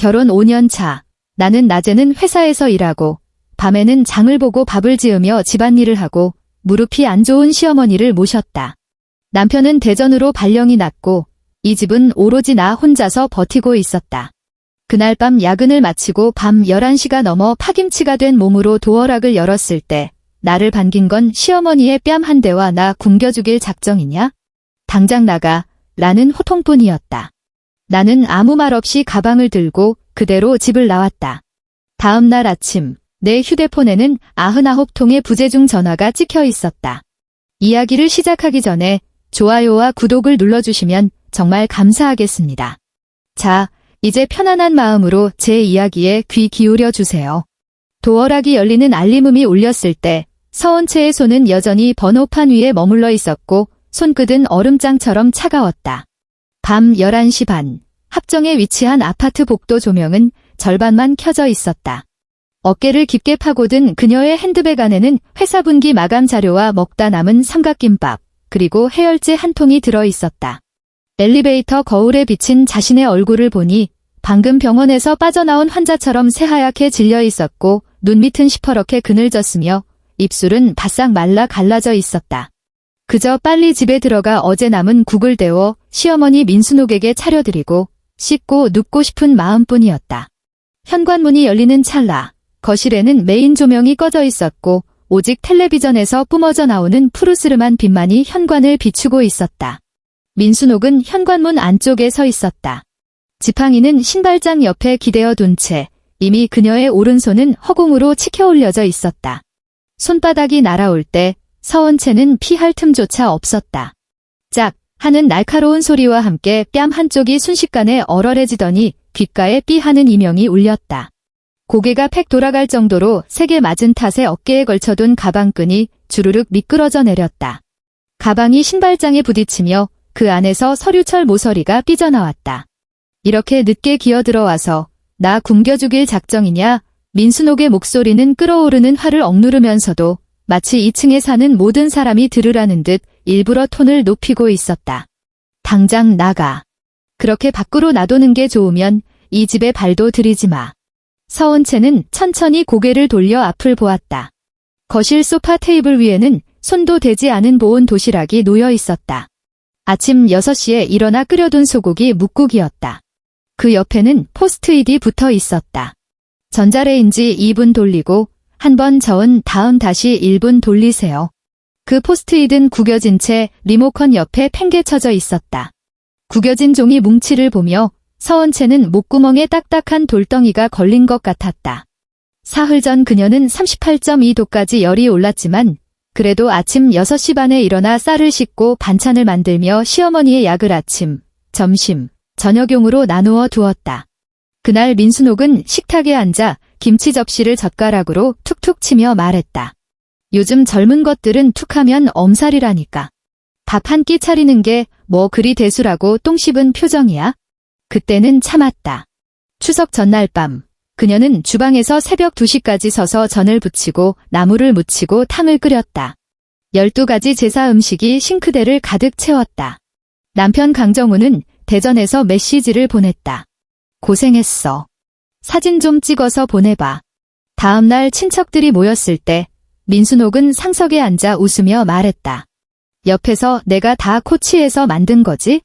결혼 5년 차. 나는 낮에는 회사에서 일하고 밤에는 장을 보고 밥을 지으며 집안일을 하고 무릎이 안 좋은 시어머니를 모셨다. 남편은 대전으로 발령이 났고 이 집은 오로지 나 혼자서 버티고 있었다. 그날 밤 야근을 마치고 밤 11시가 넘어 파김치가 된 몸으로 도어락을 열었을 때 나를 반긴 건 시어머니의 뺨 한 대와 나 굶겨 죽일 작정이냐? 당장 나가 라는 호통뿐이었다. 나는 아무 말 없이 가방을 들고 그대로 집을 나왔다. 다음 날 아침 내 휴대폰에는 99통의 부재중 전화가 찍혀 있었다. 이야기를 시작하기 전에 좋아요와 구독을 눌러주시면 정말 감사하겠습니다. 자, 이제 편안한 마음으로 제 이야기에 귀 기울여 주세요. 도어락이 열리는 알림음이 울렸을 때 서원채의 손은 여전히 번호판 위에 머물러 있었고 손끝은 얼음장처럼 차가웠다. 밤 11시 반, 합정에 위치한 아파트 복도 조명은 절반만 켜져 있었다. 어깨를 깊게 파고든 그녀의 핸드백 안에는 회사 분기 마감 자료와 먹다 남은 삼각김밥, 그리고 해열제 한 통이 들어 있었다. 엘리베이터 거울에 비친 자신의 얼굴을 보니 방금 병원에서 빠져나온 환자처럼 새하얗게 질려 있었고 눈 밑은 시퍼렇게 그늘졌으며 입술은 바싹 말라 갈라져 있었다. 그저 빨리 집에 들어가 어제 남은 국을 데워 시어머니 민순옥에게 차려드리고 씻고 눕고 싶은 마음뿐이었다. 현관문이 열리는 찰나 거실에는 메인 조명이 꺼져 있었고 오직 텔레비전에서 뿜어져 나오는 푸르스름한 빛만이 현관을 비추고 있었다. 민순옥은 현관문 안쪽에 서 있었다. 지팡이는 신발장 옆에 기대어 둔 채 이미 그녀의 오른손은 허공으로 치켜 올려져 있었다. 손바닥이 날아올 때 서원채는 피할 틈조차 없었다. 짝 하는 날카로운 소리와 함께 뺨 한쪽이 순식간에 얼얼해지더니 귓가에 삐 하는 이명이 울렸다. 고개가 팩 돌아갈 정도로 세게 맞은 탓에 어깨에 걸쳐둔 가방끈이 주르륵 미끄러져 내렸다. 가방이 신발장에 부딪히며 그 안에서 서류철 모서리가 삐져나왔다. 이렇게 늦게 기어들어와서 나 굶겨 죽일 작정이냐? 민순옥의 목소리는 끓어오르는 화를 억누르면서도 마치 2층에 사는 모든 사람이 들으라는 듯 일부러 톤을 높이고 있었다. 당장 나가. 그렇게 밖으로 나도는 게 좋으면 이 집에 발도 들이지 마. 서원채는 천천히 고개를 돌려 앞을 보았다. 거실 소파 테이블 위에는 손도 대지 않은 보온 도시락이 놓여 있었다. 아침 6시에 일어나 끓여둔 소고기 묵국이었다. 그 옆에는 포스트잇이 붙어 있었다. 전자레인지 2분 돌리고 한 번 저은 다음 다시 1분 돌리세요. 그 포스트잇은 구겨진 채 리모컨 옆에 팽개쳐져 있었다. 구겨진 종이 뭉치를 보며 서원채는 목구멍에 딱딱한 돌덩이가 걸린 것 같았다. 사흘 전 그녀는 38.2도까지 열이 올랐지만 그래도 아침 6시 반에 일어나 쌀을 씻고 반찬을 만들며 시어머니의 약을 아침, 점심, 저녁용으로 나누어 두었다. 그날 민순옥은 식탁에 앉아 김치 접시를 젓가락으로 툭툭 치며 말했다. 요즘 젊은 것들은 툭하면 엄살이라니까. 밥 한 끼 차리는 게 뭐 그리 대수라고 똥 씹은 표정이야? 그때는 참았다. 추석 전날 밤 그녀는 주방에서 새벽 2시까지 서서 전을 부치고 나물을 무치고 탕을 끓였다. 12가지 제사 음식이 싱크대를 가득 채웠다. 남편 강정우는 대전에서 메시지를 보냈다. 고생했어. 사진 좀 찍어서 보내봐. 다음 날 친척들이 모였을 때 민순옥은 상석에 앉아 웃으며 말했다. 옆에서 내가 다 코치해서 만든 거지?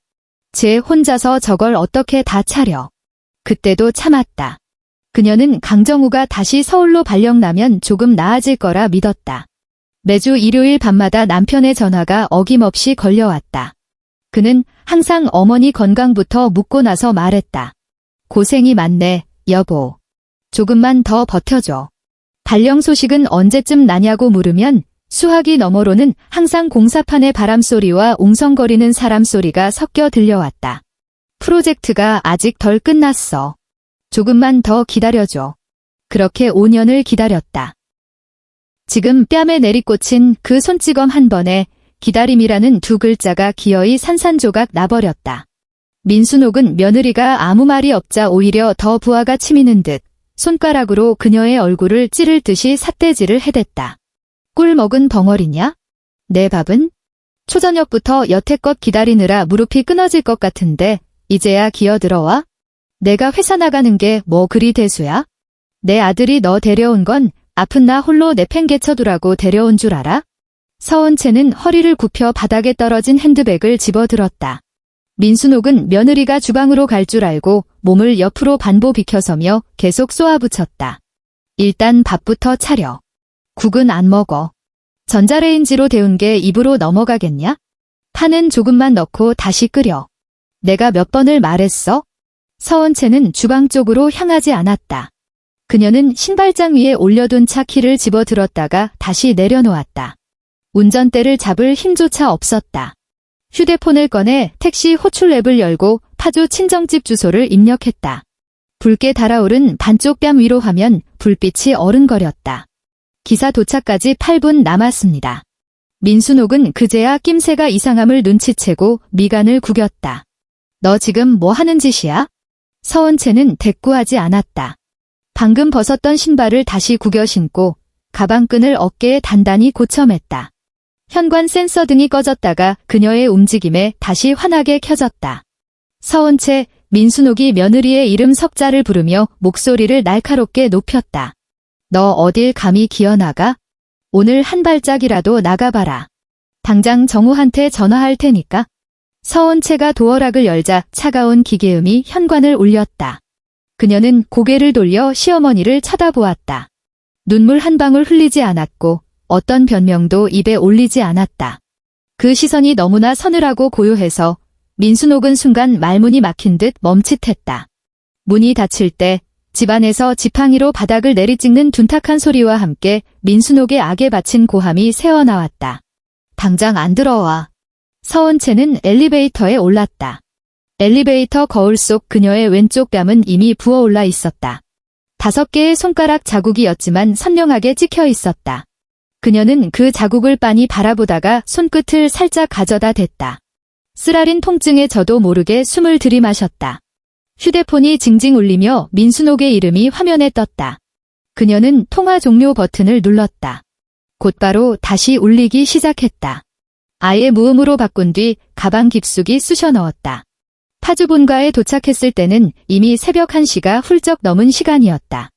쟤 혼자서 저걸 어떻게 다 차려. 그때도 참았다. 그녀는 강정우가 다시 서울로 발령나면 조금 나아질 거라 믿었다. 매주 일요일 밤마다 남편의 전화가 어김없이 걸려왔다. 그는 항상 어머니 건강부터 묻고 나서 말했다. 고생이 많네, 여보. 조금만 더 버텨줘. 발령 소식은 언제쯤 나냐고 물으면 수화기 너머로는 항상 공사판의 바람소리와 웅성거리는 사람 소리가 섞여 들려왔다. 프로젝트가 아직 덜 끝났어. 조금만 더 기다려줘. 그렇게 5년을 기다렸다. 지금 뺨에 내리꽂힌 그 손찌검 한 번에 기다림이라는 2글자가 기어이 산산조각 나버렸다. 민순옥은 며느리가 아무 말이 없자 오히려 더 부하가 치미는 듯 손가락으로 그녀의 얼굴을 찌를 듯이 삿대질을 해댔다. 꿀 먹은 벙어리냐? 내 밥은? 초저녁부터 여태껏 기다리느라 무릎이 끊어질 것 같은데 이제야 기어들어와? 내가 회사 나가는 게 뭐 그리 대수야? 내 아들이 너 데려온 건 아픈 나 홀로 내팽개쳐두라고 데려온 줄 알아? 서원채는 허리를 굽혀 바닥에 떨어진 핸드백을 집어들었다. 민순옥은 며느리가 주방으로 갈 줄 알고 몸을 옆으로 반보 비켜서며 계속 쏘아붙였다. 일단 밥부터 차려. 국은 안 먹어. 전자레인지로 데운 게 입으로 넘어가겠냐? 파는 조금만 넣고 다시 끓여. 내가 몇 번을 말했어? 서원채는 주방 쪽으로 향하지 않았다. 그녀는 신발장 위에 올려둔 차 키를 집어들었다가 다시 내려놓았다. 운전대를 잡을 힘조차 없었다. 휴대폰을 꺼내 택시 호출 앱을 열고 파주 친정집 주소를 입력했다. 붉게 달아오른 반쪽 뺨 위로 화면 불빛이 어른거렸다. 기사 도착까지 8분 남았습니다. 민순옥은 그제야 낌새가 이상함을 눈치채고 미간을 구겼다. 너 지금 뭐 하는 짓이야? 서원채는 대꾸하지 않았다. 방금 벗었던 신발을 다시 구겨 신고 가방끈을 어깨에 단단히 고쳐맸다. 현관 센서 등이 꺼졌다가 그녀의 움직임에 다시 환하게 켜졌다. 서원채, 민순옥이 며느리의 이름 석자를 부르며 목소리를 날카롭게 높였다. 너 어딜 감히 기어나가? 오늘 한 발짝이라도 나가봐라. 당장 정우한테 전화할 테니까. 서원채가 도어락을 열자 차가운 기계음이 현관을 울렸다. 그녀는 고개를 돌려 시어머니를 쳐다보았다. 눈물 한 방울 흘리지 않았고 어떤 변명도 입에 올리지 않았다. 그 시선이 너무나 서늘하고 고요해서 민순옥은 순간 말문이 막힌 듯 멈칫했다. 문이 닫힐 때 집안에서 지팡이로 바닥을 내리찍는 둔탁한 소리와 함께 민순옥의 악에 바친 고함이 새어나왔다. 당장 안 들어와. 서원채는 엘리베이터에 올랐다. 엘리베이터 거울 속 그녀의 왼쪽 뺨은 이미 부어올라 있었다. 5개의 손가락 자국이었지만 선명하게 찍혀 있었다. 그녀는 그 자국을 빤히 바라보다가 손끝을 살짝 가져다 댔다. 쓰라린 통증에 저도 모르게 숨을 들이마셨다. 휴대폰이 징징 울리며 민순옥의 이름이 화면에 떴다. 그녀는 통화 종료 버튼을 눌렀다. 곧바로 다시 울리기 시작했다. 아예 무음으로 바꾼 뒤 가방 깊숙이 쑤셔 넣었다. 파주 본가에 도착했을 때는 이미 새벽 1시가 훌쩍 넘은 시간이었다.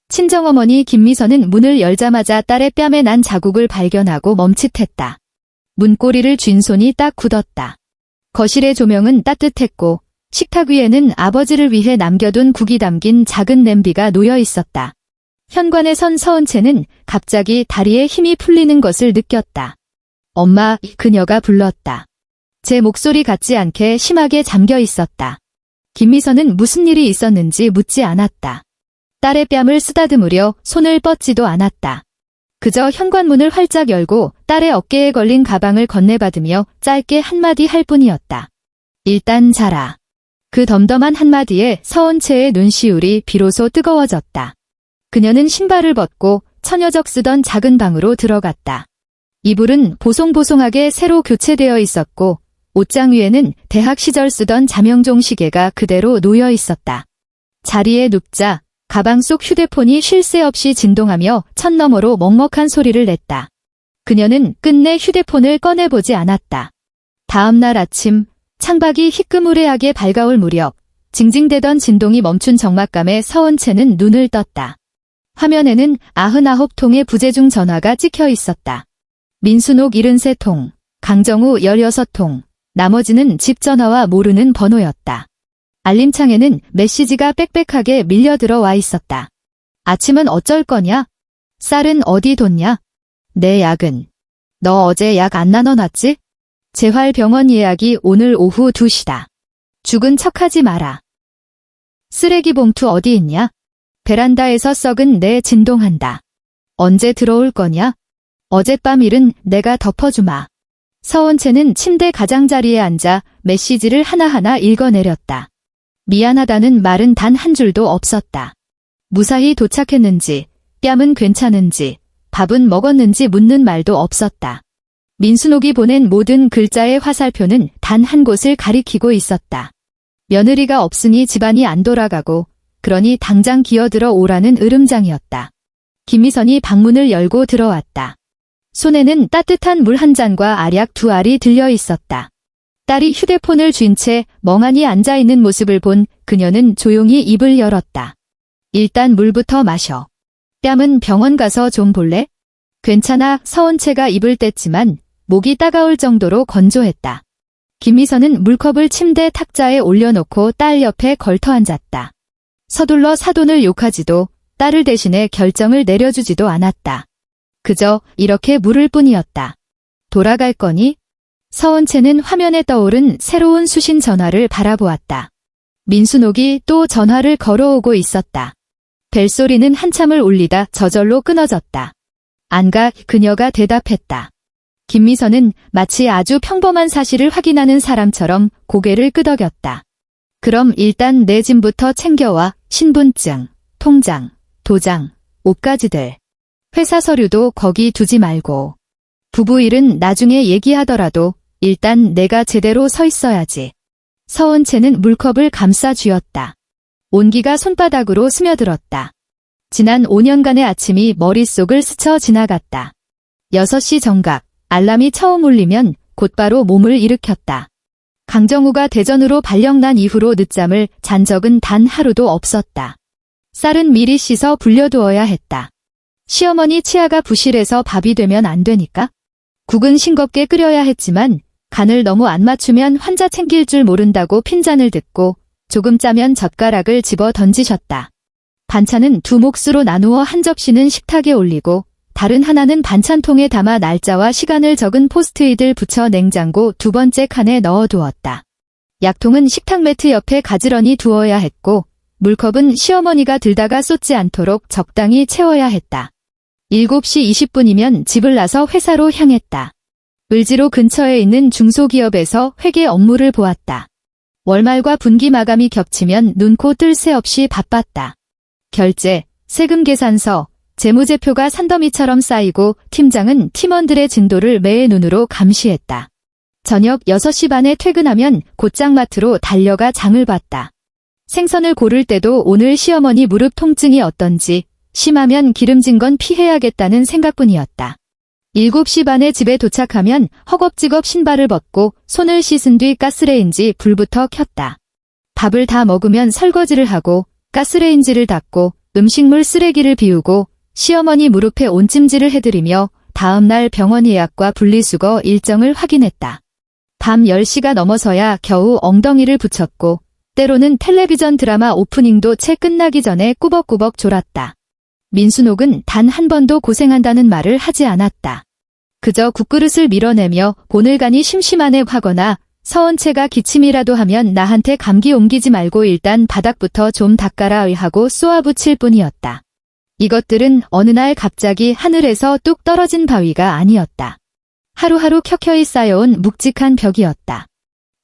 친정어머니 김미선은 문을 열자마자 딸의 뺨에 난 자국을 발견하고 멈칫했다. 문고리를 쥔 손이 딱 굳었다. 거실의 조명은 따뜻했고 식탁 위에는 아버지를 위해 남겨둔 국이 담긴 작은 냄비가 놓여 있었다. 현관에 선 서은채는 갑자기 다리에 힘이 풀리는 것을 느꼈다. 엄마, 그녀가 불렀다. 제 목소리 같지 않게 심하게 잠겨 있었다. 김미선은 무슨 일이 있었는지 묻지 않았다. 딸의 뺨을 쓰다듬으려 손을 뻗지도 않았다. 그저 현관문을 활짝 열고 딸의 어깨에 걸린 가방을 건네받으며 짧게 한마디 할 뿐이었다. 일단 자라. 그 덤덤한 한마디에 서은채의 눈시울이 비로소 뜨거워졌다. 그녀는 신발을 벗고 처녀적 쓰던 작은 방으로 들어갔다. 이불은 보송보송하게 새로 교체되어 있었고 옷장 위에는 대학 시절 쓰던 자명종 시계가 그대로 놓여 있었다. 자리에 눕자 가방 속 휴대폰이 쉴 새 없이 진동하며 천 너머로 먹먹한 소리를 냈다. 그녀는 끝내 휴대폰을 꺼내보지 않았다. 다음 날 아침 창밖이 희끄무레하게 밝아올 무렵 징징대던 진동이 멈춘 적막감에 서은채는 눈을 떴다. 화면에는 99통의 부재중 전화가 찍혀 있었다. 민순옥 73통, 강정우 16통, 나머지는 집 전화와 모르는 번호였다. 알림창에는 메시지가 빽빽하게 밀려 들어와 있었다. 아침은 어쩔 거냐? 쌀은 어디 뒀냐? 내 약은? 너 어제 약 안 나눠놨지? 재활병원 예약이 오늘 오후 2시다. 죽은 척하지 마라. 쓰레기 봉투 어디 있냐? 베란다에서 썩은 내 진동한다. 언제 들어올 거냐? 어젯밤 일은 내가 덮어주마. 서은채는 침대 가장자리에 앉아 메시지를 하나하나 읽어내렸다. 미안하다는 말은 단 한 줄도 없었다. 무사히 도착했는지, 뺨은 괜찮은지, 밥은 먹었는지 묻는 말도 없었다. 민순옥이 보낸 모든 글자의 화살표는 단 한 곳을 가리키고 있었다. 며느리가 없으니 집안이 안 돌아가고, 그러니 당장 기어들어 오라는 으름장이었다. 김미선이 방문을 열고 들어왔다. 손에는 따뜻한 물 한 잔과 알약 2알이 들려 있었다. 딸이 휴대폰을 쥔 채 멍하니 앉아있는 모습을 본 그녀는 조용히 입을 열었다. 일단 물부터 마셔. 뺨은 병원 가서 좀 볼래? 괜찮아. 서원채가 입을 뗐지만 목이 따가울 정도로 건조했다. 김미선은 물컵을 침대 탁자에 올려놓고 딸 옆에 걸터 앉았다. 서둘러 사돈을 욕하지도 딸을 대신해 결정을 내려주지도 않았다. 그저 이렇게 물을 뿐이었다. 돌아갈 거니? 서원채는 화면에 떠오른 새로운 수신 전화를 바라보았다. 민순옥이 또 전화를 걸어오고 있었다. 벨소리는 한참을 울리다 저절로 끊어졌다. 안 가, 그녀가 대답했다. 김미선은 마치 아주 평범한 사실을 확인하는 사람처럼 고개를 끄덕였다. 그럼 일단 내 짐부터 챙겨와. 신분증, 통장, 도장, 옷가지들. 회사 서류도 거기 두지 말고. 부부 일은 나중에 얘기하더라도 일단 내가 제대로 서 있어야지. 서은채는 물컵을 감싸 쥐었다. 온기가 손바닥으로 스며들었다. 지난 5년간의 아침이 머릿속을 스쳐 지나갔다. 6시 정각, 알람이 처음 울리면 곧바로 몸을 일으켰다. 강정우가 대전으로 발령난 이후로 늦잠을 잔 적은 단 하루도 없었다. 쌀은 미리 씻어 불려두어야 했다. 시어머니 치아가 부실해서 밥이 되면 안 되니까. 국은 싱겁게 끓여야 했지만 간을 너무 안 맞추면 환자 챙길 줄 모른다고 핀잔을 듣고 조금 짜면 젓가락을 집어 던지셨다. 반찬은 두 몫으로 나누어 한 접시는 식탁에 올리고 다른 하나는 반찬통에 담아 날짜와 시간을 적은 포스트잇을 붙여 냉장고 두 번째 칸에 넣어두었다. 약통은 식탁 매트 옆에 가지런히 두어야 했고 물컵은 시어머니가 들다가 쏟지 않도록 적당히 채워야 했다. 7시 20분이면 집을 나서 회사로 향했다. 을지로 근처에 있는 중소기업에서 회계 업무를 보았다. 월말과 분기 마감이 겹치면 눈코 뜰 새 없이 바빴다. 결제, 세금 계산서, 재무제표가 산더미처럼 쌓이고 팀장은 팀원들의 진도를 매의 눈으로 감시했다. 저녁 6시 반에 퇴근하면 곧장 마트로 달려가 장을 봤다. 생선을 고를 때도 오늘 시어머니 무릎 통증이 어떤지, 심하면 기름진 건 피해야겠다는 생각뿐이었다. 7시 반에 집에 도착하면 허겁지겁 신발을 벗고 손을 씻은 뒤 가스레인지 불부터 켰다. 밥을 다 먹으면 설거지를 하고 가스레인지를 닫고 음식물 쓰레기를 비우고 시어머니 무릎에 온찜질을 해드리며 다음날 병원 예약과 분리수거 일정을 확인했다. 밤 10시가 넘어서야 겨우 엉덩이를 붙였고 때로는 텔레비전 드라마 오프닝도 채 끝나기 전에 꾸벅꾸벅 졸았다. 민순옥은 단 한 번도 고생한다는 말을 하지 않았다. 그저 국그릇을 밀어내며 오늘간이 심심하네 하거나 서원채가 기침이라도 하면 나한테 감기 옮기지 말고 일단 바닥부터 좀 닦아라 하고 쏘아붙일 뿐이었다. 이것들은 어느 날 갑자기 하늘에서 뚝 떨어진 바위가 아니었다. 하루하루 켜켜이 쌓여온 묵직한 벽이었다.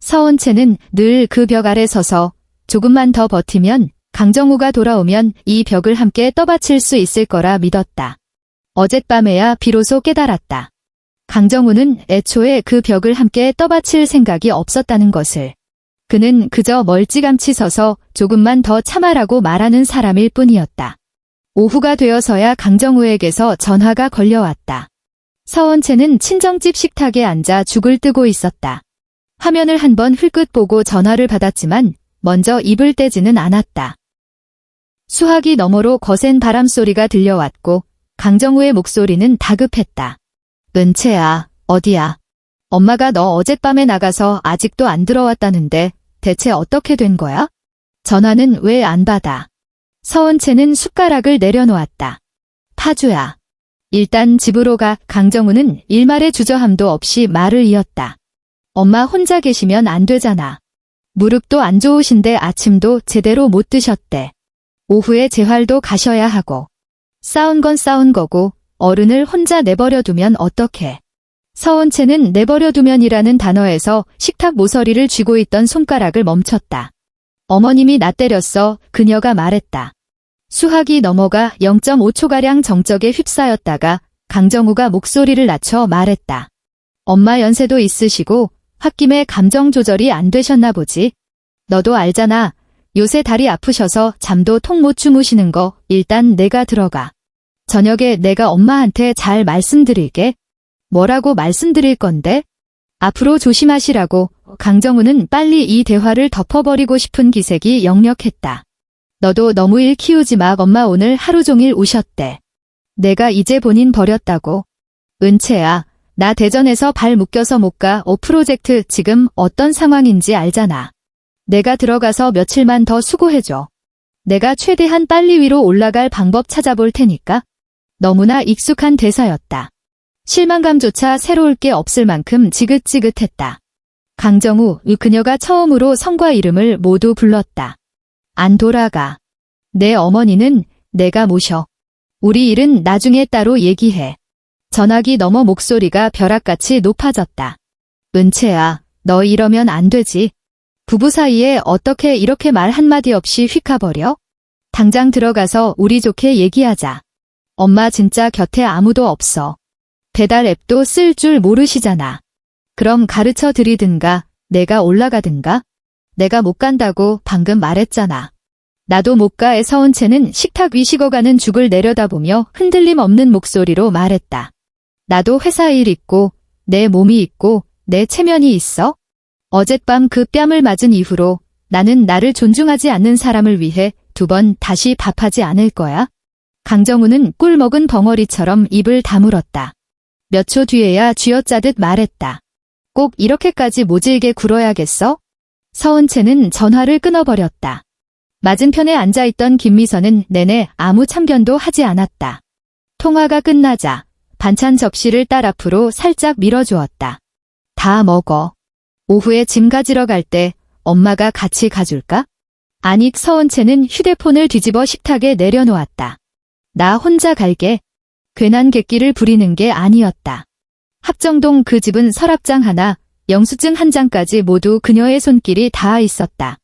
서원채는 늘 그 벽 아래 서서 조금만 더 버티면 강정우가 돌아오면 이 벽을 함께 떠받칠 수 있을 거라 믿었다. 어젯밤에야 비로소 깨달았다. 강정우는 애초에 그 벽을 함께 떠받칠 생각이 없었다는 것을. 그는 그저 멀찌감치 서서 조금만 더 참아라고 말하는 사람일 뿐이었다. 오후가 되어서야 강정우에게서 전화가 걸려왔다. 서원채는 친정집 식탁에 앉아 죽을 뜨고 있었다. 화면을 한번 흘끗 보고 전화를 받았지만 먼저 입을 떼지는 않았다. 수화기 너머로 거센 바람소리가 들려왔고 강정우의 목소리는 다급했다. 은채야, 어디야? 엄마가 너 어젯밤에 나가서 아직도 안 들어왔다는데 대체 어떻게 된 거야? 전화는 왜 안 받아? 서은채는 숟가락을 내려놓았다. 파주야. 일단 집으로 가. 강정우는 일말의 주저함도 없이 말을 이었다. 엄마 혼자 계시면 안 되잖아. 무릎도 안 좋으신데 아침도 제대로 못 드셨대. 오후에 재활도 가셔야 하고. 싸운 건 싸운 거고 어른을 혼자 내버려 두면 어떡해. 서은채는 내버려 두면이라는 단어에서 식탁 모서리를 쥐고 있던 손가락을 멈췄다. 어머님이 나 때렸어. 그녀가 말했다. 수학이 넘어가 0.5초가량 정적에 휩싸였다가 강정우가 목소리를 낮춰 말했다. 엄마 연세도 있으시고 홧김에 감정 조절이 안 되셨나 보지. 너도 알잖아. 요새 다리 아프셔서 잠도 통 못 주무시는 거. 일단 내가 들어가. 저녁에 내가 엄마한테 잘 말씀드릴게. 뭐라고 말씀드릴 건데? 앞으로 조심하시라고. 강정우는 빨리 이 대화를 덮어버리고 싶은 기색이 역력했다. 너도 너무 일 키우지 마. 엄마 오늘 하루 종일 우셨대. 내가 이제 본인 버렸다고. 은채야, 나 대전에서 발 묶여서 못 가. 프로젝트 지금 어떤 상황인지 알잖아. 내가 들어가서 며칠만 더 수고해줘. 내가 최대한 빨리 위로 올라갈 방법 찾아볼 테니까. 너무나 익숙한 대사였다. 실망감조차 새로울 게 없을 만큼 지긋지긋했다. 강정우, 그녀가 처음으로 성과 이름을 모두 불렀다. 안 돌아가. 내 어머니는 내가 모셔. 우리 일은 나중에 따로 얘기해. 전화기 너머 목소리가 벼락같이 높아졌다. 은채야, 너 이러면 안 되지. 부부 사이에 어떻게 이렇게 말 한마디 없이 휙 가버려? 당장 들어가서 우리 좋게 얘기하자. 엄마 진짜 곁에 아무도 없어. 배달 앱도 쓸 줄 모르시잖아. 그럼 가르쳐 드리든가, 내가 올라가든가? 내가 못 간다고 방금 말했잖아. 나도 못 가. 서은채는 식탁 위 식어가는 죽을 내려다보며 흔들림 없는 목소리로 말했다. 나도 회사 일 있고, 내 몸이 있고, 내 체면이 있어? 어젯밤 그 뺨을 맞은 이후로 나는 나를 존중하지 않는 사람을 위해 2번 다시 밥하지 않을 거야. 강정우는 꿀 먹은 벙어리처럼 입을 다물었다. 몇 초 뒤에야 쥐어짜듯 말했다. 꼭 이렇게까지 모질게 굴어야겠어? 서은채는 전화를 끊어버렸다. 맞은편에 앉아있던 김미선은 내내 아무 참견도 하지 않았다. 통화가 끝나자 반찬 접시를 딸 앞으로 살짝 밀어주었다. 다 먹어. 오후에 짐 가지러 갈 때 엄마가 같이 가줄까? 아니, 서은채는 휴대폰을 뒤집어 식탁에 내려놓았다. 나 혼자 갈게. 괜한 객기를 부리는 게 아니었다. 합정동 그 집은 서랍장 하나, 영수증 한 장까지 모두 그녀의 손길이 닿아 있었다.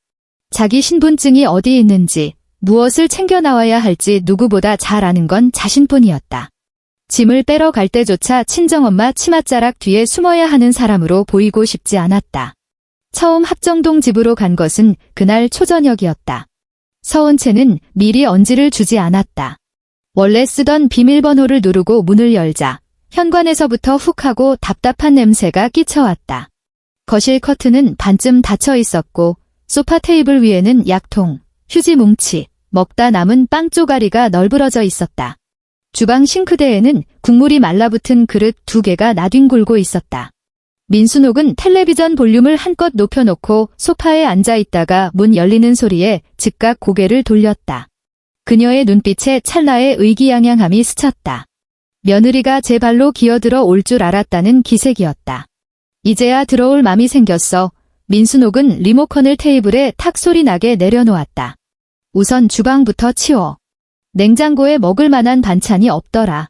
자기 신분증이 어디 있는지, 무엇을 챙겨 나와야 할지 누구보다 잘 아는 건 자신뿐이었다. 짐을 빼러 갈 때조차 친정엄마 치맛자락 뒤에 숨어야 하는 사람으로 보이고 싶지 않았다. 처음 합정동 집으로 간 것은 그날 초저녁이었다. 서은채는 미리 언지를 주지 않았다. 원래 쓰던 비밀번호를 누르고 문을 열자 현관에서부터 훅 하고 답답한 냄새가 끼쳐왔다. 거실 커튼은 반쯤 닫혀 있었고 소파 테이블 위에는 약통, 휴지 뭉치, 먹다 남은 빵 쪼가리가 널브러져 있었다. 주방 싱크대에는 국물이 말라붙은 그릇 2개가 나뒹굴고 있었다. 민순옥은 텔레비전 볼륨을 한껏 높여놓고 소파에 앉아있다가 문 열리는 소리에 즉각 고개를 돌렸다. 그녀의 눈빛에 찰나의 의기양양함이 스쳤다. 며느리가 제 발로 기어들어 올 줄 알았다는 기색이었다. 이제야 들어올 맘이 생겼어. 민순옥은 리모컨을 테이블에 탁 소리 나게 내려놓았다. 우선 주방부터 치워. 냉장고에 먹을 만한 반찬이 없더라.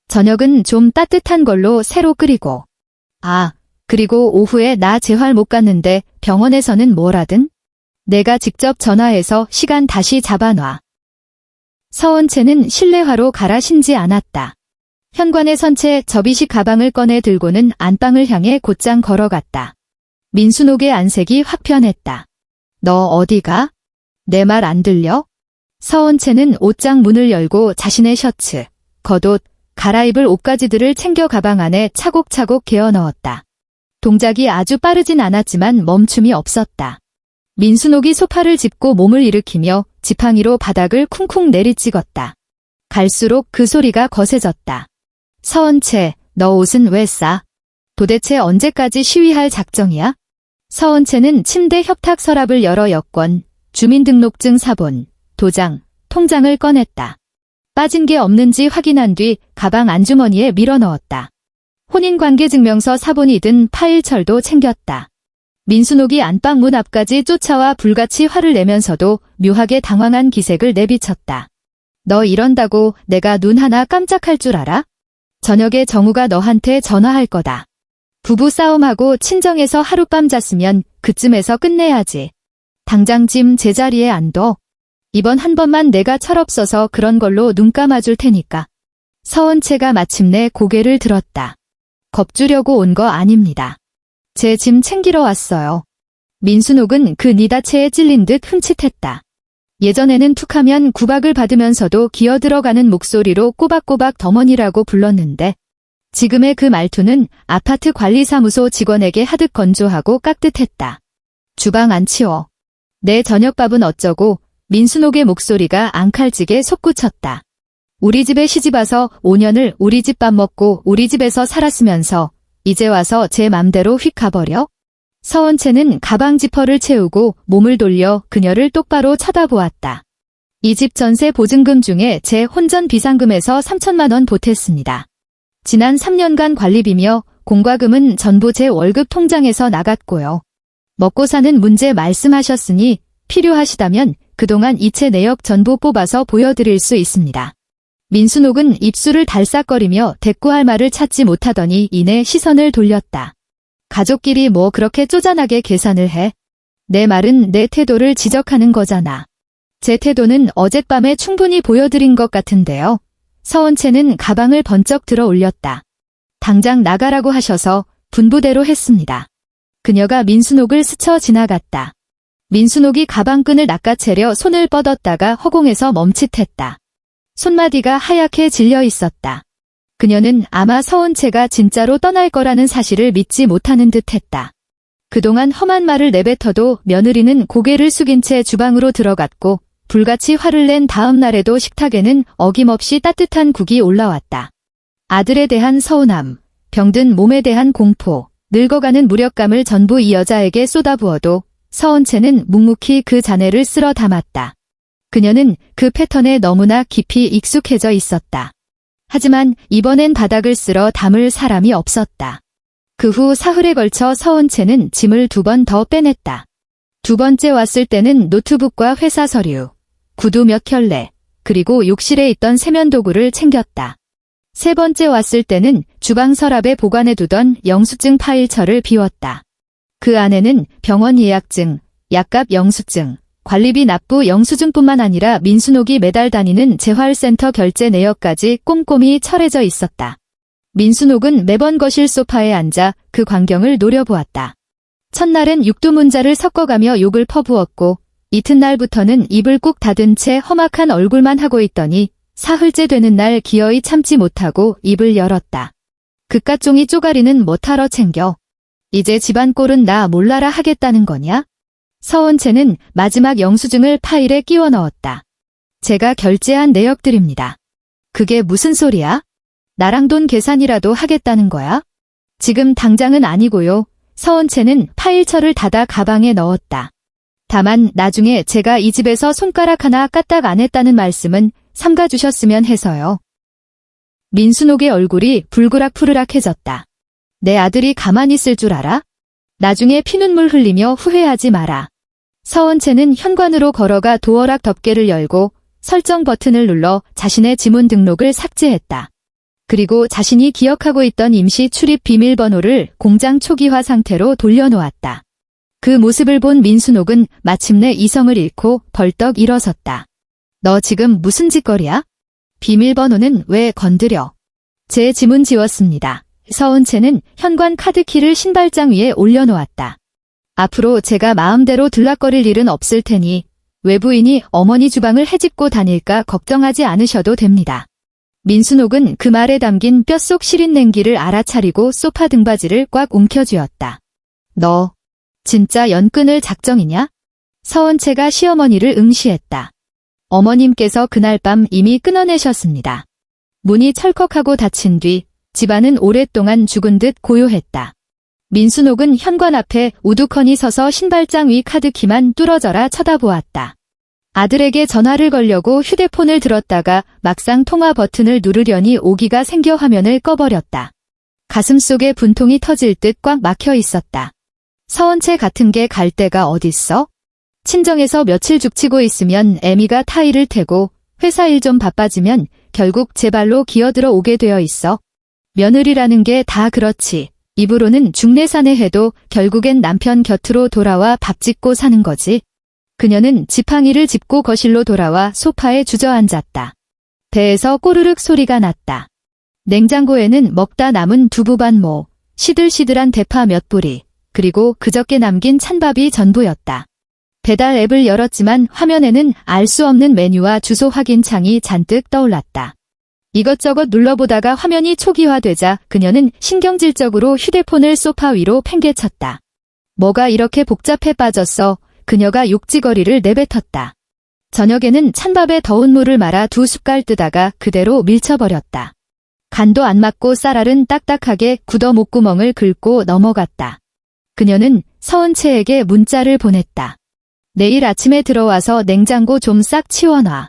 저녁은 좀 따뜻한 걸로 새로 끓이고. 아, 그리고 오후에 나 재활 못 갔는데 병원에서는 뭐라든? 내가 직접 전화해서 시간 다시 잡아놔. 서은채는 실내화로 갈아 신지 않았다. 현관에 선 채 접이식 가방을 꺼내 들고는 안방을 향해 곧장 걸어갔다. 민순옥의 안색이 확 변했다. 너 어디 가? 내 말 안 들려? 서은채는 옷장 문을 열고 자신의 셔츠, 겉옷, 갈아입을 옷가지들을 챙겨 가방 안에 차곡차곡 개어 넣었다. 동작이 아주 빠르진 않았지만 멈춤이 없었다. 민순옥이 소파를 짚고 몸을 일으키며 지팡이로 바닥을 쿵쿵 내리찍었다. 갈수록 그 소리가 거세졌다. 서은채, 너 옷은 왜 싸? 도대체 언제까지 시위할 작정이야? 서은채는 침대 협탁 서랍을 열어 여권, 주민등록증 사본, 도장, 통장을 꺼냈다. 빠진 게 없는지 확인한 뒤 가방 안주머니에 밀어넣었다. 혼인관계증명서 사본이 든 파일철도 챙겼다. 민순옥이 안방 문 앞까지 쫓아와 불같이 화를 내면서도 묘하게 당황한 기색을 내비쳤다. 너 이런다고 내가 눈 하나 깜짝할 줄 알아? 저녁에 정우가 너한테 전화할 거다. 부부 싸움하고 친정에서 하룻밤 잤으면 그쯤에서 끝내야지. 당장 짐 제자리에 안 둬. 이번 한 번만 내가 철없어서 그런 걸로 눈 감아줄 테니까. 서은채가 마침내 고개를 들었다. 겁주려고 온 거 아닙니다. 제 짐 챙기러 왔어요. 민순옥은 그 니다체에 찔린 듯 흠칫했다. 예전에는 툭하면 구박을 받으면서도 기어들어가는 목소리로 꼬박꼬박 덤원이라고 불렀는데 지금의 그 말투는 아파트 관리사무소 직원에게 하듯 건조하고 깍듯했다. 주방 안 치워. 내 저녁밥은 어쩌고. 민순옥의 목소리가 앙칼지게 솟구쳤다. 우리 집에 시집와서 5년을 우리 집 밥 먹고 우리 집에서 살았으면서 이제 와서 제 맘대로 휙 가버려? 서원채는 가방 지퍼를 채우고 몸을 돌려 그녀를 똑바로 쳐다보았다. 이 집 전세 보증금 중에 제 혼전 비상금에서 3천만 원 보탰습니다. 지난 3년간 관리비며 공과금은 전부 제 월급 통장에서 나갔고요. 먹고 사는 문제 말씀하셨으니 필요하시다면 그동안 이체 내역 전부 뽑아서 보여드릴 수 있습니다. 민순옥은 입술을 달싹거리며 대꾸할 말을 찾지 못하더니 이내 시선을 돌렸다. 가족끼리 뭐 그렇게 쪼잔하게 계산을 해? 내 말은 내 태도를 지적하는 거잖아. 제 태도는 어젯밤에 충분히 보여드린 것 같은데요. 서원채는 가방을 번쩍 들어 올렸다. 당장 나가라고 하셔서 분부대로 했습니다. 그녀가 민순옥을 스쳐 지나갔다. 민순옥이 가방끈을 낚아채려 손을 뻗었다가 허공에서 멈칫했다. 손마디가 하얗게 질려 있었다. 그녀는 아마 서원채가 진짜로 떠날 거라는 사실을 믿지 못하는 듯했다. 그동안 험한 말을 내뱉어도 며느리는 고개를 숙인 채 주방으로 들어갔고 불같이 화를 낸 다음 날에도 식탁에는 어김없이 따뜻한 국이 올라왔다. 아들에 대한 서운함, 병든 몸에 대한 공포, 늙어가는 무력감을 전부 이 여자에게 쏟아부어도 서원채는 묵묵히 그 잔해를 쓸어 담았다. 그녀는 그 패턴에 너무나 깊이 익숙해져 있었다. 하지만 이번엔 바닥을 쓸어 담을 사람이 없었다. 그 후 사흘에 걸쳐 서원채는 짐을 2번 더 빼냈다. 2번째 왔을 때는 노트북과 회사 서류, 구두 몇 켤레, 그리고 욕실에 있던 세면도구를 챙겼다. 3번째 왔을 때는 주방 서랍에 보관해두던 영수증 파일처를 비웠다. 그 안에는 병원 예약증, 약값 영수증, 관리비 납부 영수증뿐만 아니라 민순옥이 매달 다니는 재활센터 결제 내역까지 꼼꼼히 철해져 있었다. 민순옥은 매번 거실 소파에 앉아 그 광경을 노려보았다. 첫날엔 육두문자를 섞어가며 욕을 퍼부었고 이튿날부터는 입을 꾹 닫은 채 험악한 얼굴만 하고 있더니 사흘째 되는 날 기어이 참지 못하고 입을 열었다. 그깟 종이 쪼가리는 뭐 타러 챙겨. 이제 집안 꼴은 나 몰라라 하겠다는 거냐? 서원채는 마지막 영수증을 파일에 끼워 넣었다. 제가 결제한 내역들입니다. 그게 무슨 소리야? 나랑 돈 계산이라도 하겠다는 거야? 지금 당장은 아니고요. 서원채는 파일처를 닫아 가방에 넣었다. 다만 나중에 제가 이 집에서 손가락 하나 까딱 안 했다는 말씀은 삼가주셨으면 해서요. 민순옥의 얼굴이 불그락푸르락해졌다. 내 아들이 가만히 있을 줄 알아? 나중에 피눈물 흘리며 후회하지 마라. 서원채는 현관으로 걸어가 도어락 덮개를 열고 설정 버튼을 눌러 자신의 지문 등록을 삭제했다. 그리고 자신이 기억하고 있던 임시 출입 비밀번호를 공장 초기화 상태로 돌려놓았다. 그 모습을 본 민순옥은 마침내 이성을 잃고 벌떡 일어섰다. 너 지금 무슨 짓거리야? 비밀번호는 왜 건드려? 제 지문 지웠습니다. 서원채는 현관 카드키를 신발장 위에 올려놓았다. 앞으로 제가 마음대로 들락거릴 일은 없을 테니 외부인이 어머니 주방을 헤집고 다닐까 걱정하지 않으셔도 됩니다. 민순옥은 그 말에 담긴 뼛속 시린 냉기를 알아차리고 소파 등받이를 꽉 움켜쥐었다. 너 진짜 연 끊을 작정이냐? 서원채가 시어머니를 응시했다. 어머님께서 그날 밤 이미 끊어내셨습니다. 문이 철컥하고 닫힌 뒤 집안은 오랫동안 죽은 듯 고요했다. 민순옥은 현관 앞에 우두커니 서서 신발장 위 카드키만 뚫어져라 쳐다보았다. 아들에게 전화를 걸려고 휴대폰을 들었다가 막상 통화 버튼을 누르려니 오기가 생겨 화면을 꺼버렸다. 가슴속에 분통이 터질 듯 꽉 막혀 있었다. 서원채 같은 게 갈 데가 어딨어? 친정에서 며칠 죽치고 있으면 애미가 타이를 태고 회사 일 좀 바빠지면 결국 제 발로 기어들어 오게 되어 있어. 며느리라는 게 다 그렇지. 입으로는 중내사내 해도 결국엔 남편 곁으로 돌아와 밥 짓고 사는 거지. 그녀는 지팡이를 짚고 거실로 돌아와 소파에 주저앉았다. 배에서 꼬르륵 소리가 났다. 냉장고에는 먹다 남은 두부반모, 시들시들한 대파 몇 뿌리, 그리고 그저께 남긴 찬밥이 전부였다. 배달 앱을 열었지만 화면에는 알 수 없는 메뉴와 주소 확인 창이 잔뜩 떠올랐다. 이것저것 눌러보다가 화면이 초기화되자 그녀는 신경질적으로 휴대폰을 소파 위로 팽개쳤다. 뭐가 이렇게 복잡해 빠졌어? 그녀가 욕지거리를 내뱉었다. 저녁에는 찬밥에 더운 물을 말아 2숟갈 뜨다가 그대로 밀쳐버렸다. 간도 안 맞고 쌀알은 딱딱하게 굳어 목구멍을 긁고 넘어갔다. 그녀는 서은채에게 문자를 보냈다. 내일 아침에 들어와서 냉장고 좀 싹 치워놔.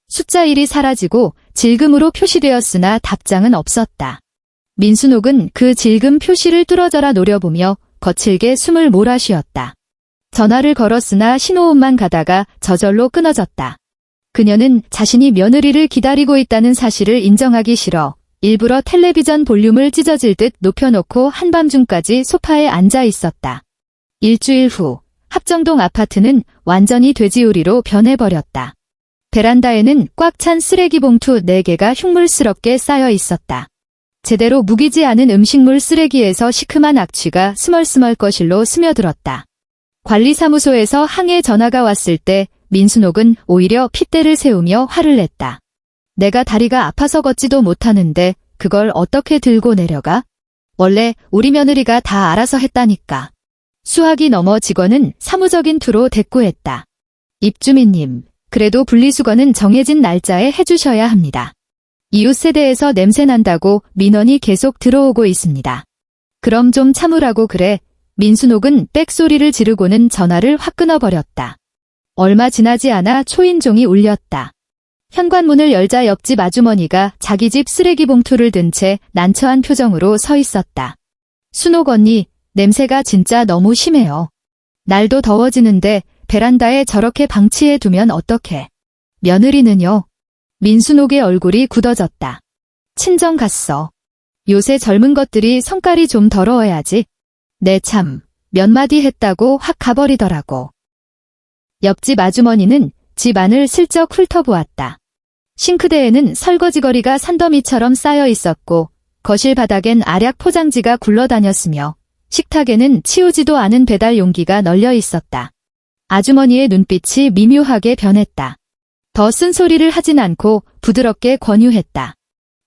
숫자 1이 사라지고 질금으로 표시되었으나 답장은 없었다. 민순옥은 그 질금 표시를 뚫어져라 노려보며 거칠게 숨을 몰아쉬었다. 전화를 걸었으나 신호음만 가다가 저절로 끊어졌다. 그녀는 자신이 며느리를 기다리고 있다는 사실을 인정하기 싫어 일부러 텔레비전 볼륨을 찢어질 듯 높여놓고 한밤중까지 소파에 앉아 있었다. 일주일 후 합정동 아파트는 완전히 돼지우리로 변해버렸다. 베란다에는 꽉 찬 쓰레기 봉투 4개가 흉물스럽게 쌓여 있었다. 제대로 묵이지 않은 음식물 쓰레기에서 시큼한 악취가 스멀스멀 거실로 스며들었다. 관리사무소에서 항해 전화가 왔을 때 민순옥은 오히려 핏대를 세우며 화를 냈다. 내가 다리가 아파서 걷지도 못하는데 그걸 어떻게 들고 내려가? 원래 우리 며느리가 다 알아서 했다니까. 수학이 넘어 직원은 사무적인 투로 대꾸했다. 입주민님, 그래도 분리수거는 정해진 날짜에 해주셔야 합니다. 이웃 세대에서 냄새난다고 민원이 계속 들어오고 있습니다. 그럼 좀 참으라고 그래. 민순옥은 빽소리를 지르고는 전화를 확 끊어버렸다. 얼마 지나지 않아 초인종이 울렸다. 현관문을 열자 옆집 아주머니가 자기 집 쓰레기 봉투를 든 채 난처한 표정으로 서 있었다. 순옥 언니, 냄새가 진짜 너무 심해요. 날도 더워지는데 베란다에 저렇게 방치해 두면 어떡해. 며느리는요? 민순옥의 얼굴이 굳어졌다. 친정 갔어. 요새 젊은 것들이 성깔이 좀 더러워야지. 네 참, 몇 마디 했다고 확 가버리더라고. 옆집 아주머니는 집 안을 슬쩍 훑어보았다. 싱크대에는 설거지거리가 산더미처럼 쌓여 있었고 거실 바닥엔 알약 포장지가 굴러다녔으며 식탁에는 치우지도 않은 배달 용기가 널려 있었다. 아주머니의 눈빛이 미묘하게 변했다. 더 쓴소리를 하진 않고 부드럽게 권유했다.